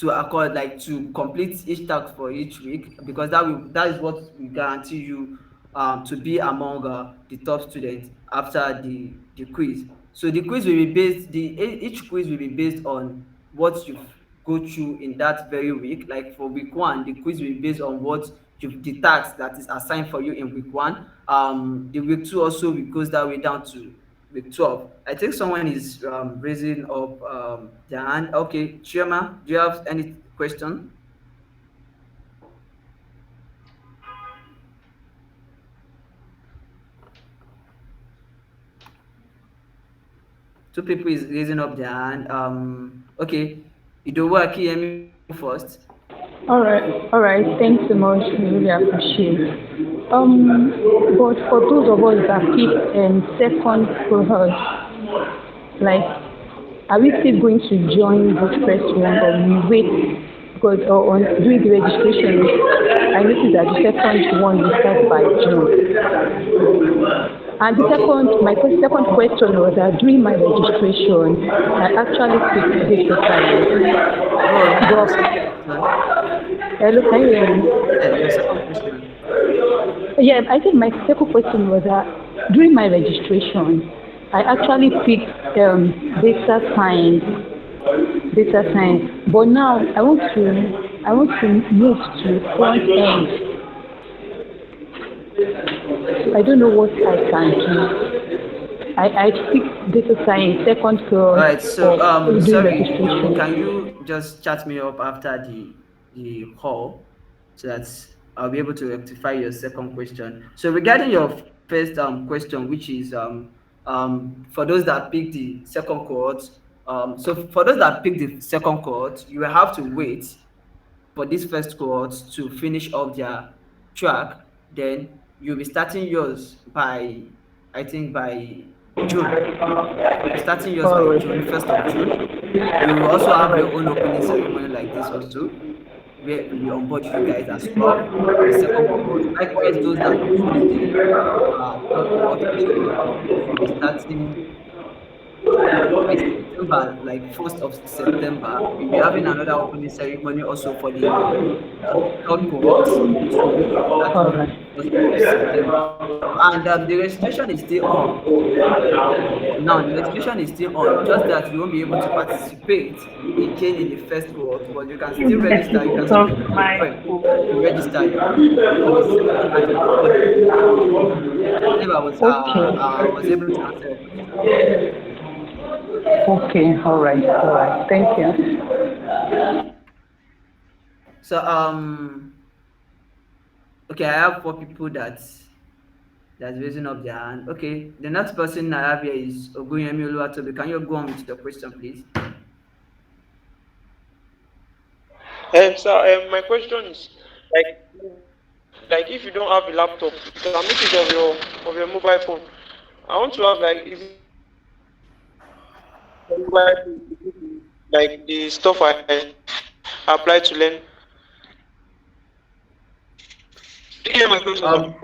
accord, like to complete each task for each week, because that is what will guarantee you to be among the top students after the quiz. So the quiz will be based the each quiz will be based on what you go through in that very week. Like for week one, the quiz will be based on what the task that is assigned for you in week one. The week two also it goes that way down to week 12. I think someone is raising up their hand. Okay, Chioma, do you have any question? Two people is raising up their hand. Okay, Idowu Akiyemi first. All right. Thanks so much. We really appreciate. But for those of us that picked second cohort, like, are we still going to join this first one, or we wait? Because on doing the registration, I noticed that the second one will start by June. And second question was that during my registration, I actually picked data science. Go on, But, your second question. hello, can you hear me? Yeah, your second question. Yeah, I think my second question was that during my registration, I actually picked data science, but now I want to move to front end. So I don't know what I can do. I picked data science second All course right. So for doing sorry, Idowu, can registration. you just chat me up after the call so that I'll be able to rectify your second question. So regarding your first question, which is for those that pick the second cohort, so for those that pick the second cohort, you will have to wait for this first cohort to finish off their track. Then you'll be starting yours by, I think, by June. You'll be starting yours All by right. June, 1st of June. You will also All have right. your own opening ceremony like this also, where we onboard you guys as well for the second cohort. Likewise, those that choose the third cohort also, which will be starting by September, like 1st of September. We'll be having another opening ceremony also for the third cohort too, which will be All starting right. by 1st of September. And the registration is still on. Now, the registration is still on, just that you won't be able to participate again in the first cohort, but you can still register. You can still pick a friend to register you for the second and the third cohort. I believe I Okay. was able to answer your question. Okay. All right. All right. Thank you. So okay, I have four people that's raising up their hand. Okay, the next person I have here is Ogunyemi Oluwatobi. Can you go on with your question, please? My question is, like if you don't have a laptop, you can make it of your mobile phone. I want to have is it mobile phone, like the stuff I apply to learn. Do you hear my question now? Um,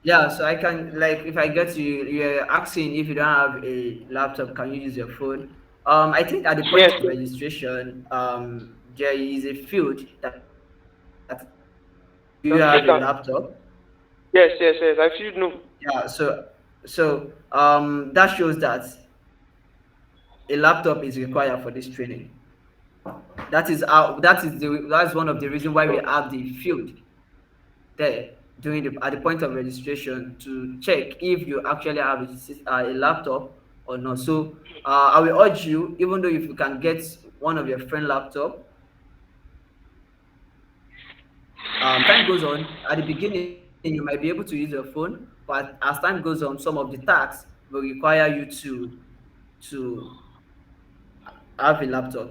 yeah, so I can, like, if I get you, you're asking if you don't have a laptop, can you use your phone? I think at the point Yes, of registration, there is a field that asks you, do you have a laptop? translator. Yes. I feel no. Yeah, so that shows that a laptop is required for this training. That's one of the reasons why we have the field there during at the point of registration to check if you actually have a laptop or not. So I will urge you, even though if you can get one of your friend laptop, time goes on. At the beginning, you might be able to use your phone, but as time goes on, some of the tasks will require you to have a laptop.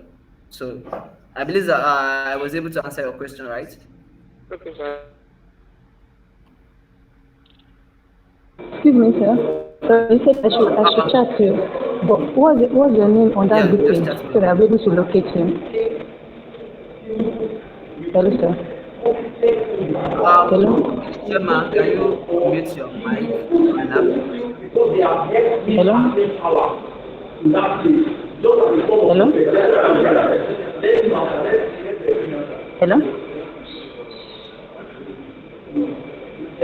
So I believe that I was able to answer your question, right? Okay, sir. Excuse me, sir. So you said I should chat you. But what's your name on that Yeah, group just page chat me so that up. I'll be able to locate you? Hello, sir. Um, Hello. Shema, can you mute your mic and ask your question? Hello? Hello? Hello?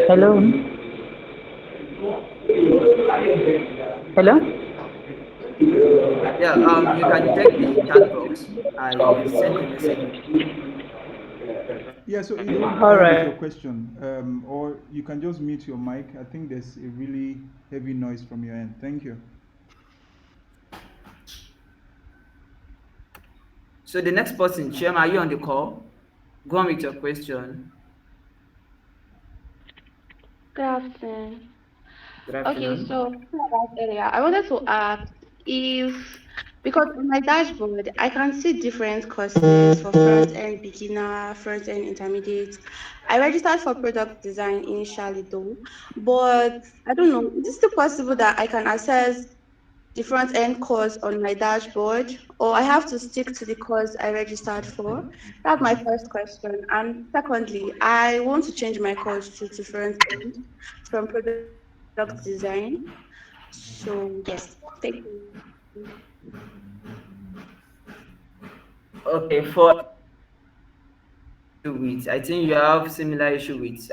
Hello? Hello? Yeah, you can check the chat box. I sent a message. Yeah, so you don't go All ahead with your right. question, or you can just mute your mic. I think there's a really heavy noise from your end. Thank you. So the next person, Shema, are you on the call? Go on with your question. Good afternoon. Good Okay, afternoon. so about earlier, I wanted to ask if, because on my dashboard, I can see different courses for front end beginner, front end intermediate. I registered for product design initially though, but I don't know, is it still possible that I can access the front end course on my dashboard, or I have to stick to the course I registered for? That's my first question. And secondly, I want to change my course to front end from product design. So yes, thank you. Okay, for with I think you have similar issue with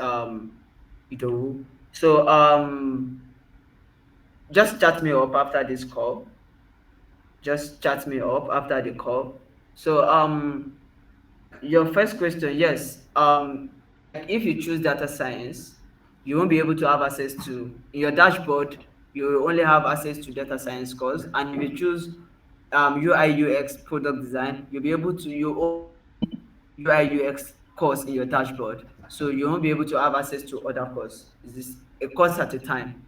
Idowu. So just chat me up after this call. Just chat me up after the call. So your first question, yes. Like if you choose data science, you won't be able to have access to in your dashboard. You only have access to data science course, and if you choose UI UX product design, you'll be able to you only see UI UX course in your dashboard. So you won't be able to have access to other course. Is this a course at a time?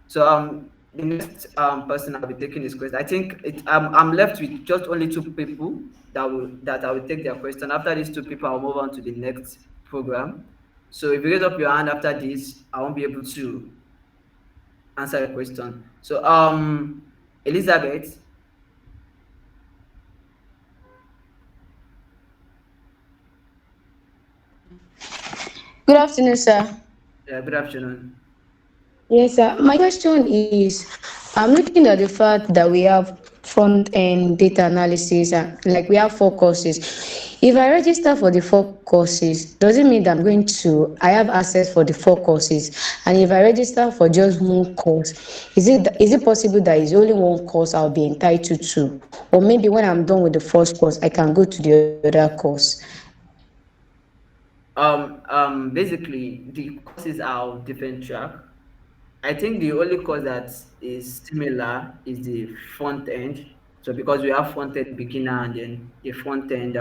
So the next person I'll be taking this question. I think I'm left with just only two people that I will take their question. After these two people, I'll move on to the next program. So if you raise up your hand after this, I won't be able to answer your question. So Elizabeth, Good afternoon, sir. good afternoon. Yes, sir. My question is, I'm looking at the fact that we have front end data analysis, and like we have four courses. If I register for the four courses, does it mean that I have access for the four courses? And if I register for just one course, is it possible that it's only one course I'll be entitled to? Or maybe when I'm done with the first course, I can go to the other course? Basically, the courses are of different track. I think the only course that is similar is the front end. So because we have front end beginner and then the front end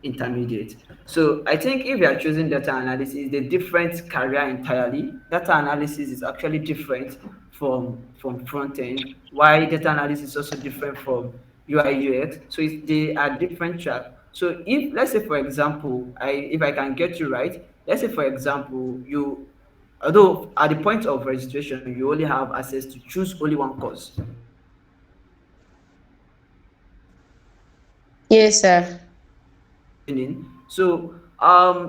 intermediate. So I think if you are choosing data analysis, it's a different career entirely. Data analysis is actually different from front end. Why data analysis is also different from UI UX. So they are different track. So if let's say for example, if I can get you right, let's say for example you although at the point of registration, you only have access to choose only one course. Yes, sir. So,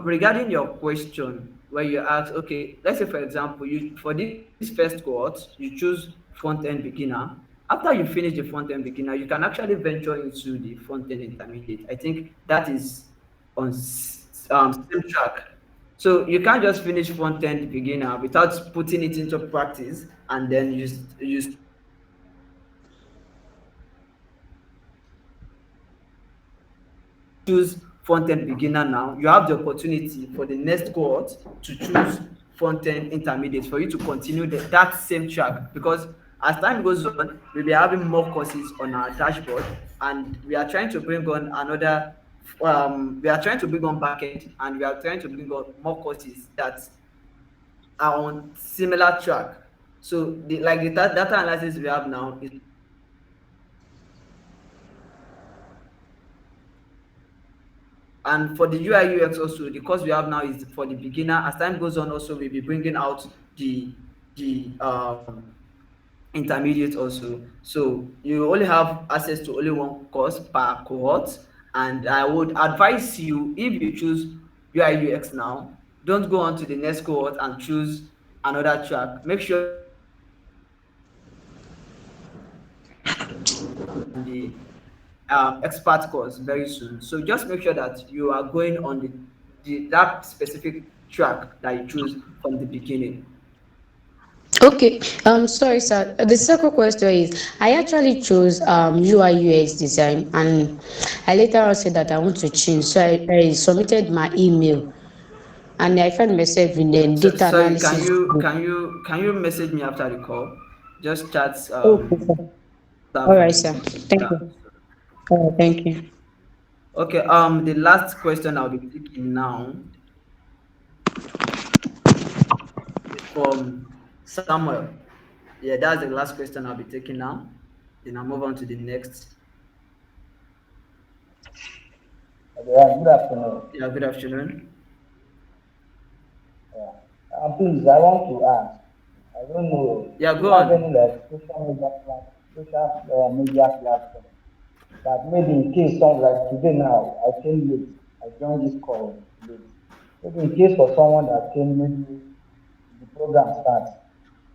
regarding your question, where you ask, okay, let's say for example, you for this first cohort, you choose front end beginner. After you finish the front end beginner, you can actually venture into the front end intermediate. I think that is on same track. So you can't just finish front end beginner without putting it into practice, and then you choose front end beginner now, you have the opportunity for the next cohort to choose front end intermediate for you to continue that same track because as time goes on, we'll be having more courses on our dashboard and we are trying to bring on another we are trying to bring on backend and we are trying to bring on more courses that are on similar track. So the data analysis we have now is and for the UI UX also, the course we have now is for the beginner. As time goes on, also we'll be bringing out the intermediate also. So you only have access to only one course per cohort. And I would advise you if you choose UI UX now, Don't go on to the next cohort and choose another track. Make sure you are on the expert course very soon. So just make sure that you are going on that specific track that you choose from the beginning. Okay, sorry, sir. The second question is, I actually chose UI UX design, and I later on said that I want to change. So I submitted my email, and I found myself in the So, data sorry, analysis group. can you message me after the call? Just chat Okay, sir. that All for right, me. sir. Thank Yeah. you. Thank you. Okay. The last question I'll be taking now is from Samuel. Yeah, that's the last question I'll be taking now. Then I'll move on to the next. Yeah, good afternoon. Yeah, good afternoon. Yeah. Please, I want to ask. I don't know. Yeah, Do you go have any on. like social media platform that maybe in case some like today now I came late, I joined this call late. Maybe in case for someone that came maybe the program starts,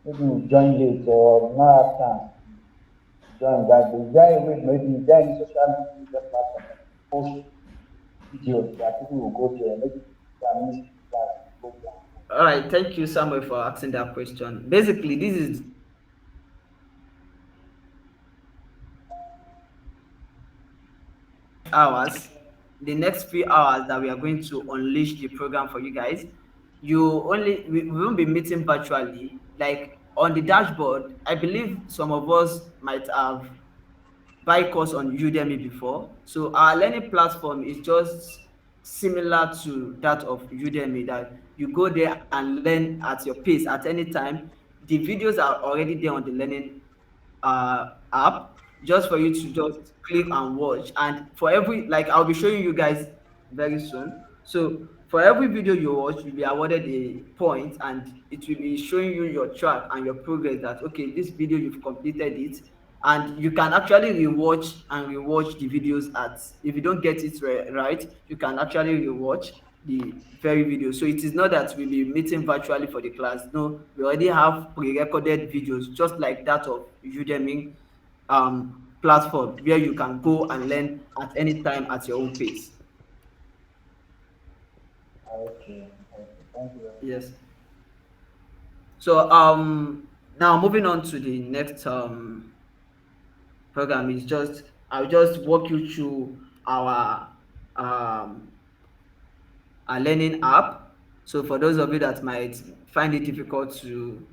maybe we join late or not have chance to join that day. Is there a way maybe is there any social media platform that post videos that people will go there, maybe can miss class program? All right. Thank you, Samuel, for asking that question. Basically, this is hours, the next few hours that we are going to unleash the program for you guys. We won't be meeting virtually. Like on the dashboard, I believe some of us might have buy course on Udemy before. So our learning platform is just similar to that of Udemy, that you go there and learn at your pace at any time. The videos are already there on the learning app, just for you to just click and watch. And for every, like I'll be showing you guys very soon. So for every video you watch, you'll be awarded a point, and it will be showing you your track and your progress, that okay, this video you've completed it. And you can actually rewatch and rewatch the videos. At If you don't get it right, you can actually rewatch the very video. So it is not that we'll be meeting virtually for the class. No, we already have pre-recorded videos, just like that of Udemy platform, where you can go and learn at any time at your own pace. Okay, okay. Thank you very much. Yes. So now moving on to the next program, is just I'll just walk you through um our learning app. So for those of you that might find it difficult to,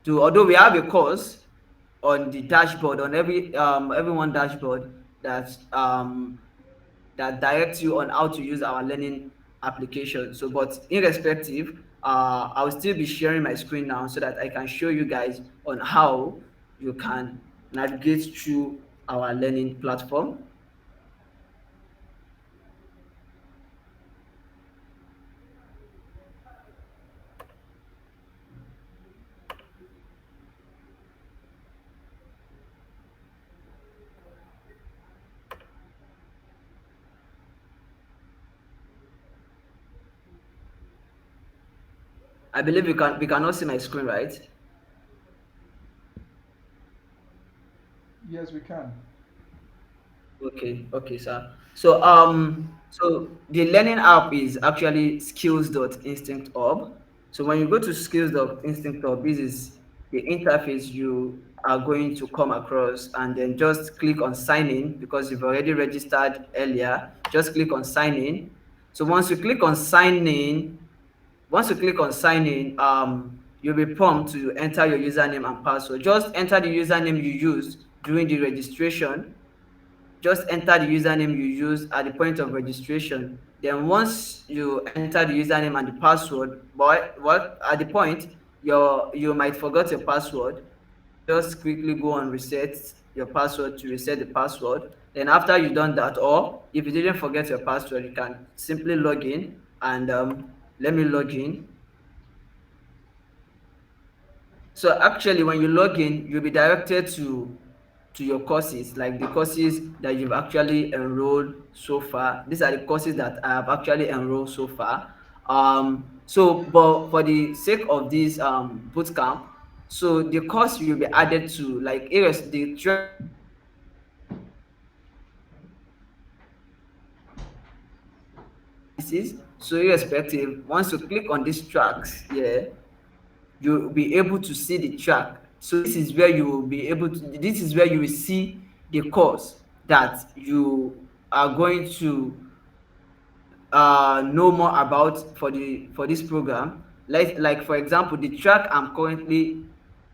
although we have a course on the dashboard, on everyone dashboard, that directs you on how to use our learning application. So but irrespective, I'll still be sharing my screen now so that I can show you guys on how you can navigate through our learning platform. I believe we cannot see my screen, right? Yes, we can. Okay, okay, sir. So so the learning app is actually skills.instinct hub. So when you go to skills.instinct hub, this is the interface you are going to come across, and then just click on sign in because you've already registered earlier. Just click on sign in. So once you click on sign in, you'll be prompted to enter your username and password. Just enter the username you used during the registration. Just enter the username you use at the point of registration. Then once you enter the username and the password, but what at the point you might forget your password, you can just quickly go and reset your password to reset the password. Then after you've done that, or if you didn't forget your password, you can simply log in. And let me log in. So actually, when you log in, you'll be directed to your courses, like the courses that you've actually enrolled so far. These are the courses that I have actually enrolled so far. So, but for the sake of this bootcamp, so the course will be added to, like, areas the track will be added to the analysis. So irrespective, once you click on these tracks here, you'll be able to see the track. So this is where you will be able to, this is where you will see the course that you are going to know more about for this program. Like for example, the track I'm currently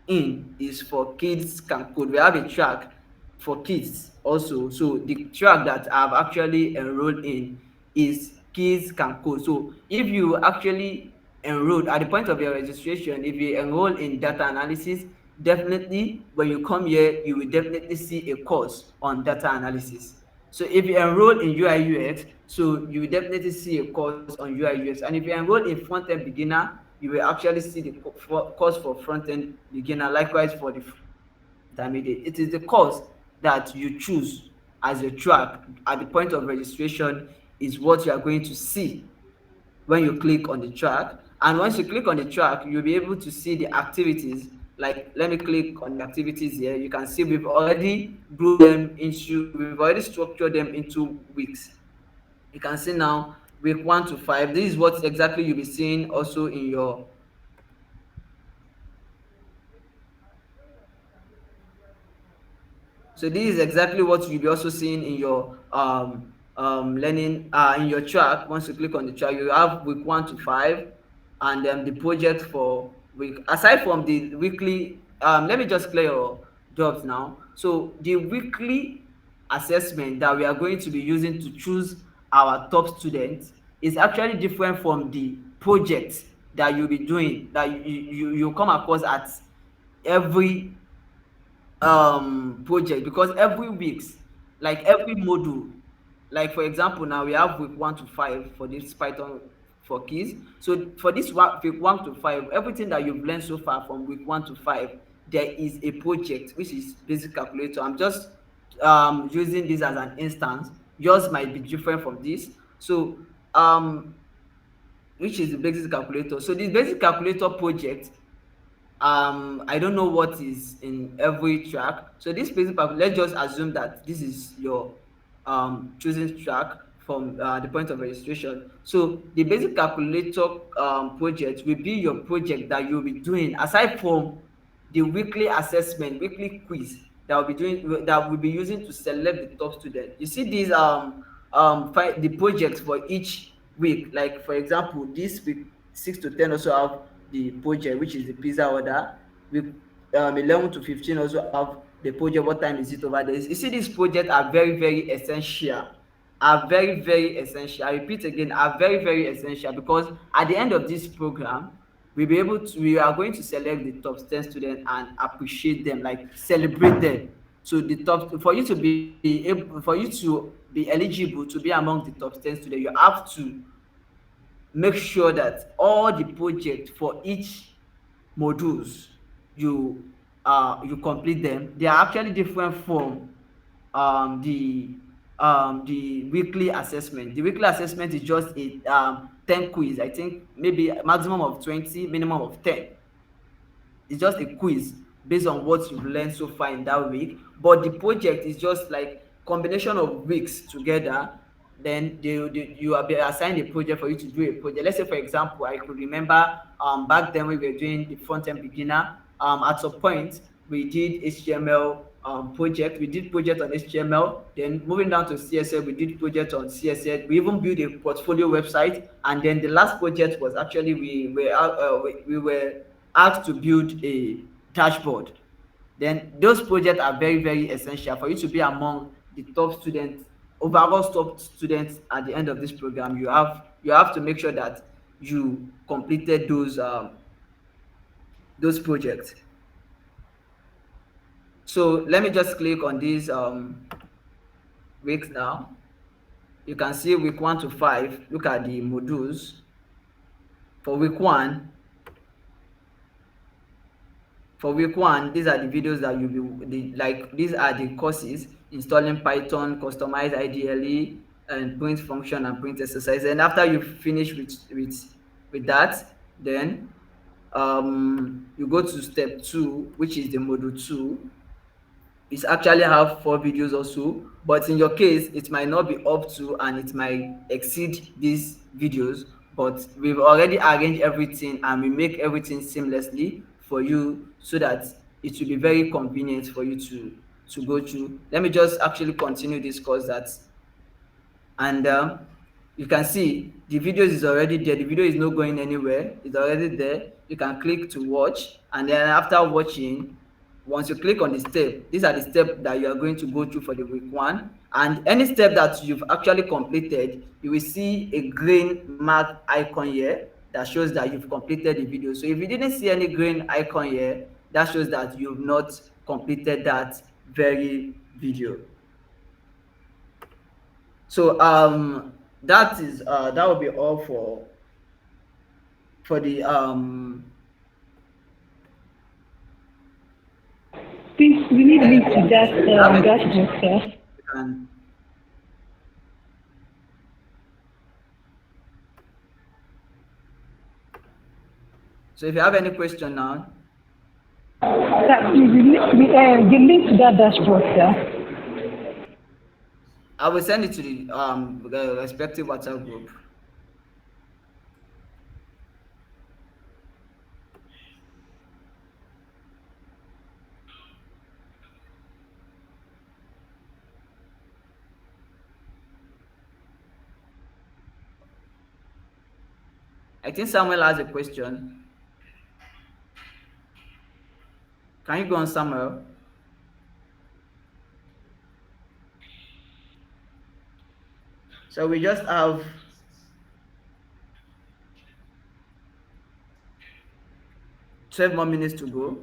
in is for kids can code. We have a track for kids also. So the track that I've actually enrolled in is kids can code. So if you actually enrolled at the point of your registration, if you enroll in data analysis, definitely when you come here, you will definitely see a course on data analysis. So if you enroll in UI UX, so you will definitely see a course on UI UX. And if you enroll in front end beginner, you will actually see the course for front end beginner. Likewise for the front end intermediate. It is the course that you choose as a track at the point of registration is what you are going to see when you click on the track. And once you click on the track, you'll be able to see the activities. Like, let me click on the activities here. You can see we've already grouped them into, we've already structured them into weeks. You can see now week 1 to 5. This is what exactly you'll be seeing also in your. So this is exactly what you'll be also seeing in your learning in your track. Once you click on the track, you have week 1 to 5, and then the project for week. Aside from the weekly, let me just clear your doubts now. So the weekly assessment that we are going to be using to choose our top students is actually different from the project that you'll be doing, that you come across at every project, because every weeks, like every module, like for example now we have week 1 to 5 for this Python for kids. So for this week 1 to 5, everything that you've learned so far from week 1 to 5, there is a project which is basic calculator. I'm just using this as an instance. Yours might be different from this. So which is the basic calculator. So this basic calculator project, I don't know what is in every track. So this basic let's just assume that this is your choosing track from the point of registration. So the basic calculator project will be your project that you'll be doing aside from the weekly assessment, weekly quiz that will be doing, that will be using to select the top student. You see these the projects for each week. Like for example, this week 6 to 10 also have the project, which is the pizza order. Week 11 to 15 also have the project. What time is it over there? You see, these projects are very essential. Are very essential. I repeat again, are very essential, because at the end of this program, we are going to select the top 10 students and appreciate them, like celebrate them. So the top, for you to be able, for you to be eligible to be among the top 10 students, you have to make sure that all the project for each modules you complete them. They are actually different from um the the weekly assessment. The weekly assessment is just a 10 quiz. I think maybe a maximum of 20, minimum of 10. It's just a quiz based on what you've learned so far in that week. But the project is just like combination of weeks together. Then you are be assigned a project for you to do a project. Let's say for example, I could remember back then when we were doing the front end beginner. At some point we did HTML project. We did project on HTML. Then moving down to CSS, we did project on CSS. We even built a portfolio website. And then the last project was actually we were asked to build a dashboard. Then those projects are very essential for you to be among the top students, overall top students at the end of this program. You have to make sure that you completed those projects. So let me just click on these weeks now. You can see week 1 to 5. Look at the modules for week 1. For week 1, these are the videos that you'll be like. These are the courses: installing Python, customize IDLE, and print function and print exercise. And after you finish with With that, then you go to step two, which is the module two. It actually have 4 videos or so, but in your case it might not be up to and it might exceed these videos, but we've already arranged everything and we make everything seamlessly for you so that it will be very convenient for you to go through. Let me just actually continue this course that, and you can see the videos is already there. The video is not going anywhere, it's already there. You can click to watch, and then after watching, once you click on the step, these are the steps that you are going to go through for the week one, and any step that you've actually completed, you will see a green mark icon here that shows that you've completed the video. So if you didn't see any green icon here, that shows that you've not completed that very video. So that will be all for the Please, we need link to if that you have any dashboard, question, sir. you can. So if you have any question now, Sir, please, the link to that dashboard, sir. I will send it to the respective WhatsApp group. I think Samuel has a question. Can you go on, Samuel? So we just have 12 more minutes to go.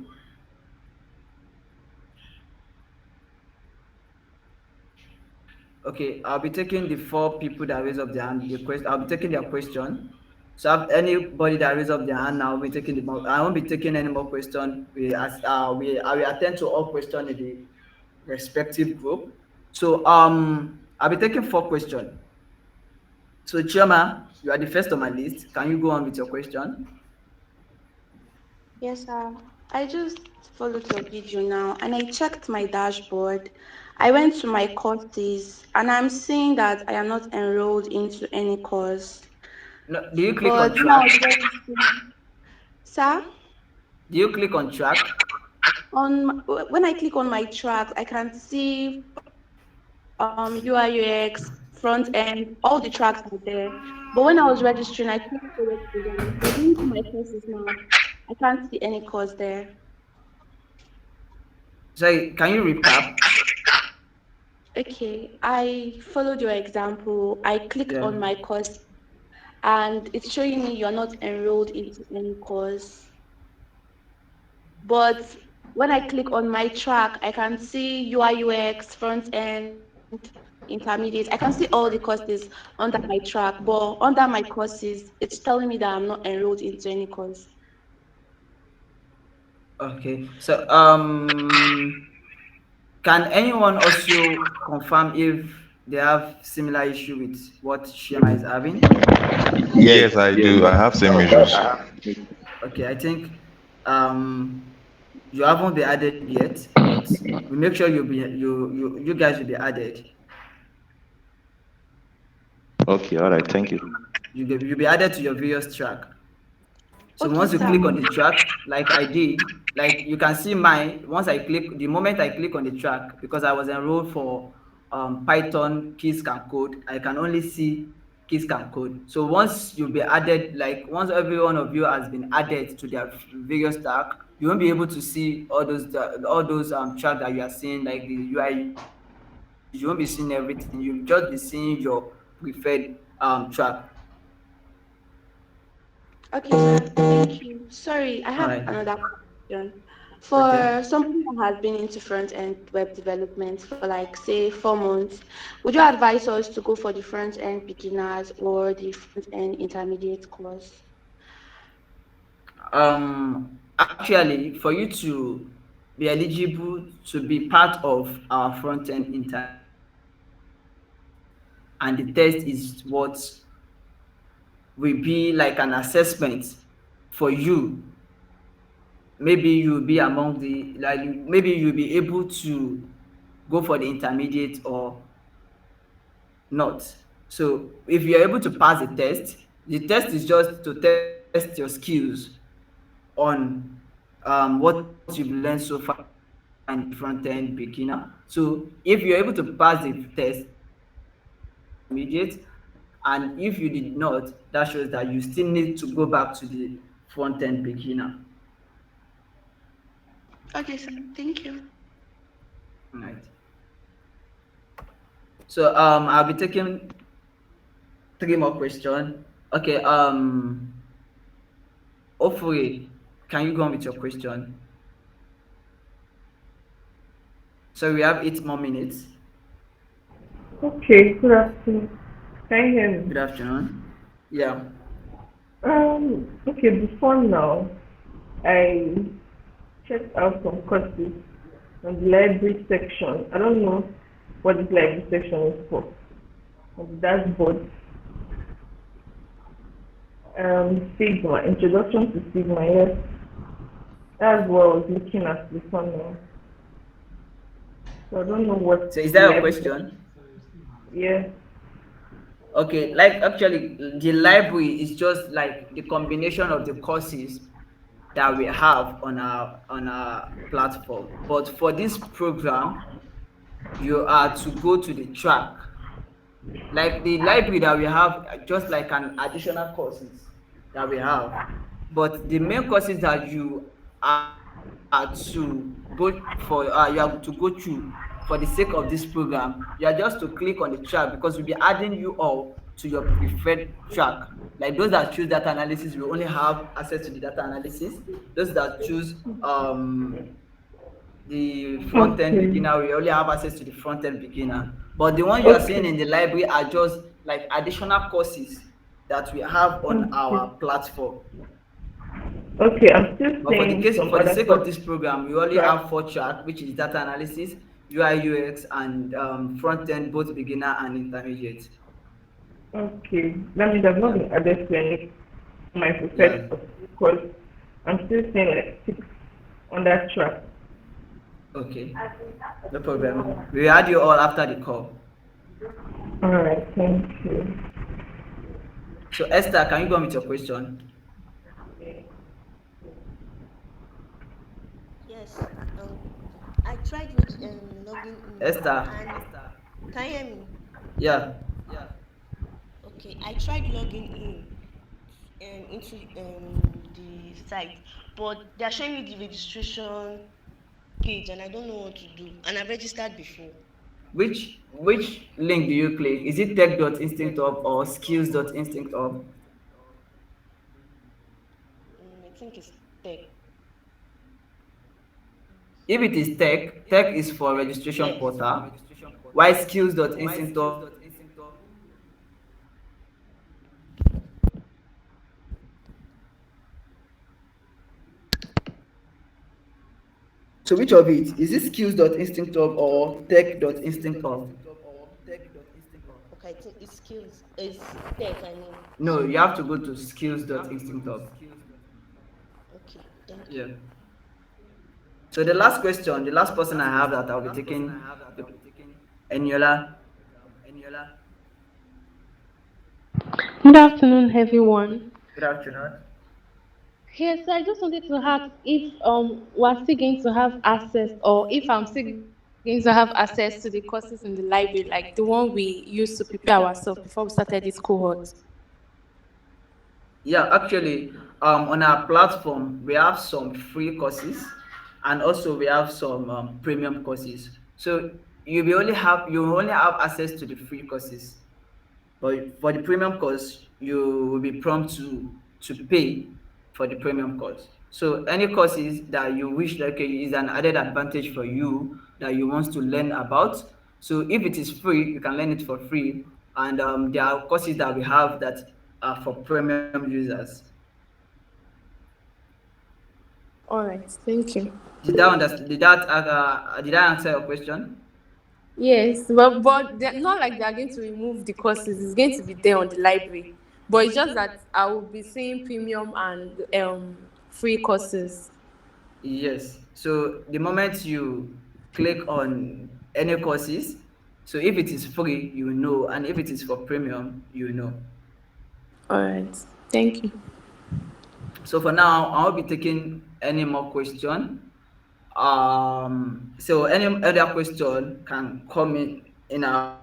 Okay, I'll be taking the 4 people that raise up their hand. I'll be taking their question. So if anybody that raise up their hand now, I'll be taking I won't be taking any more question. I will attend to all questions in the respective group. So I'll be taking 4 questions. So Chioma, you are the first on my list. Can you go on with your question? Yes, I just followed your video now and I checked my dashboard. I went to my courses and I'm seeing that I am not enrolled into any course. No, do you click But on when I track? was registering, sir, Do you click on track? when I click on my track, I can see UI UX, front end, all the tracks are there. But when I was registering, I clicked towards the one. But going to my courses now, I can't see any course there. Sorry, can you recap? Okay, I followed your example. I clicked Yeah. on my course and it's showing me you're not enrolled into any course. But when I click on my track, I can see UI UX, front end, intermediate. I can see all the courses under my track, but under my courses, it's telling me that I'm not enrolled into any course. Okay. So can anyone also confirm if they have similar issue with what Shema is having? Yes, I do. I have same issues. Okay, I think you haven't been added yet, but we make sure you guys will be added. Okay, all right. Thank you. You'll be added to your various track. So Okay, once you sir. click on the track, like I did, like you can see mine, once I click, the moment I click on the track, because I was enrolled for Python, Kiss Can Code, I can only see Kiss Can Code. So once you'll be added, like once every one of you has been added to their various track, you won't be able to see all those track that you are seeing, like the UI. You won't be seeing everything. You'll just be seeing your preferred track. Okay, sir. Thank you. Sorry, I All have right. another question. Okay. For somebody that has been into front-end web development for like say 4 months, would you advise us to go for the front-end beginners or the front-end intermediate course? Actually, for you to be eligible to be part of our front end intermediate course, and the test is what will be like an assessment for you. Maybe you'll be among the like maybe you'll be able to go for the intermediate or not. So if you're able to pass the test is just to test your skills on what you've learned so far in the front end beginner. So if you're able to pass the test, that shows that you still need to go back to the front end beginner. And if you did not, that shows that you still need to go back to the front end beginner. Okay, sir. Thank you. Right. So I'll be taking three more questions. Okay, hopefully, can you go on with your question? So we have 8 more minutes. Okay, good afternoon. Can you hear me? Good afternoon. Yeah. Okay, before now, I checked out some courses on the library section. I don't know what this library section is for. On the dashboard, Sigma, Introduction to Sigma, yes. That's what I was looking at before now. So I don't know what So is the that your library section, question? yeah. Okay, like actually, the library is just like the combination of the courses that we have on our platform. But for this program, you are to go to the track. Like the library that we have, just like an additional courses that we have. But the main courses that you are to you are to go through for the sake of this program, you are just to click on the track because we'll be adding you all to your preferred track. Like those that choose data analysis will only have access to the data analysis. Those that choose the front end Okay, beginner, we only have access to the front end beginner. But the one you are seeing okay, in the library are just like additional courses that we have on okay. our platform. Okay, I'm still But seeing some for the other sake of courses this program, we only track. have 4 track, which is data analysis, UI UX, and front end, both beginner and intermediate. Okay, that means I've not Yeah, been added to any of my yeah. preferred courses because I'm still seeing like six on that track. Okay, no problem. We will add you all after the call. All right, thank you. So Esther, can you go on with your question? Yes. I tried logging in, Esther, and can you hear me? yeah. Okay, I tried logging in into the site, but they're showing me the registration page, and I don't know what to do. And I've registered before. Which link do you click? Is it tech.instinct.org or skills.instinct.org? I think it's tech. If it is tech is for registration Yes. portal, while skills.instinct.org is for training. So which of it? Is it skills.instinct.org or tech.instinct.org? Okay, I think it's skills. It's tech. I mean. No, you have to go to skills.instinct.org. Okay, thank you. Yeah. So the last question, the last person I have that I'll be taking, Eniola. Good afternoon, everyone. Good afternoon. Yes, so I just wanted to ask if we're still going to have access, or if I'm still going to have access to the courses in the library, like the one we used to prepare ourselves before we started this cohort. Yeah, actually, on our platform, we have some free courses, and also we have some premium courses. So you only have access to the free courses, but for the premium course, you will be prompt to pay for the premium course. So any courses that you wish like is an added advantage for you that you want to learn about. So if it is free, you can learn it for free. And there are courses that we have that are for premium users. All right, thank you. Did I answer your question? Yes, but not like they are going to remove the courses. It's going to be there on the library. But it's just that I will be seeing premium and free courses. Yes. So the moment you click on any courses, so if it is free, you know, and if it is for premium, you know. All right. Thank you. So for now, I won't be taking any more question. So any other question can come in our comment section.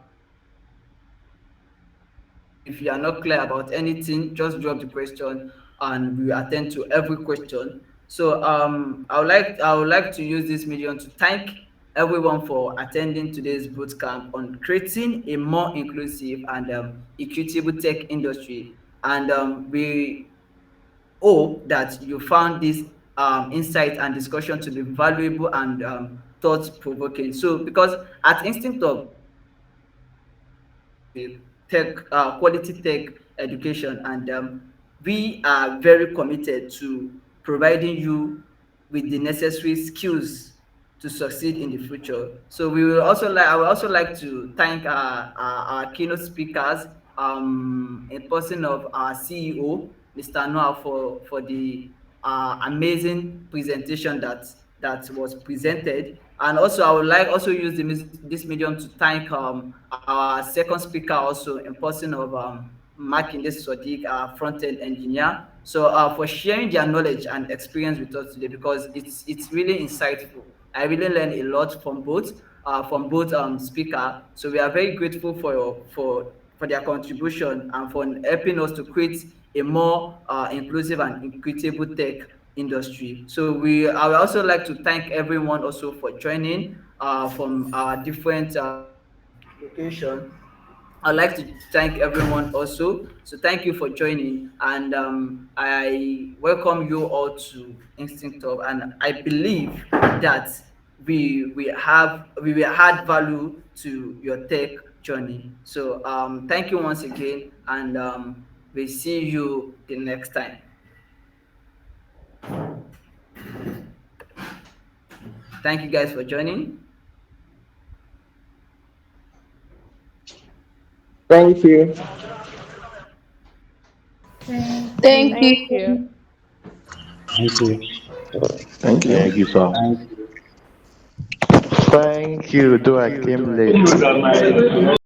If you are not clear about anything, just drop the question and we will attend to every question. So I would like to use this medium to thank everyone for attending today's bootcamp on creating a more inclusive and equitable tech industry. And we hope that you found this insight and discussion to be valuable and thought provoking. So, because at Instinct of tech, quality tech education, and we are very committed to providing you with the necessary skills to succeed in the future. So I would also like to thank our keynote speakers, in person of our CEO, Mr. Noah, for the amazing presentation that was presented. And also, I would like also use this medium to thank our second speaker also in person of Mark Sodiq, our front-end engineer. So for sharing their knowledge and experience with us today, because it's really insightful. I really learned a lot from both speaker. So we are very grateful for their contribution and for helping us to create a more inclusive and equitable tech industry. So I would also like to thank everyone also for joining from our different location. I'd like to thank everyone also. So thank you for joining, and I welcome you all to Instinct Of, and I believe that we will add value to your tech journey. So thank you once again, and we see you the next time. Thank you guys for joining. Thank you. Thank Thank you. you. Thank you. Thank you. Thank you, sir. Thank you, though I came late.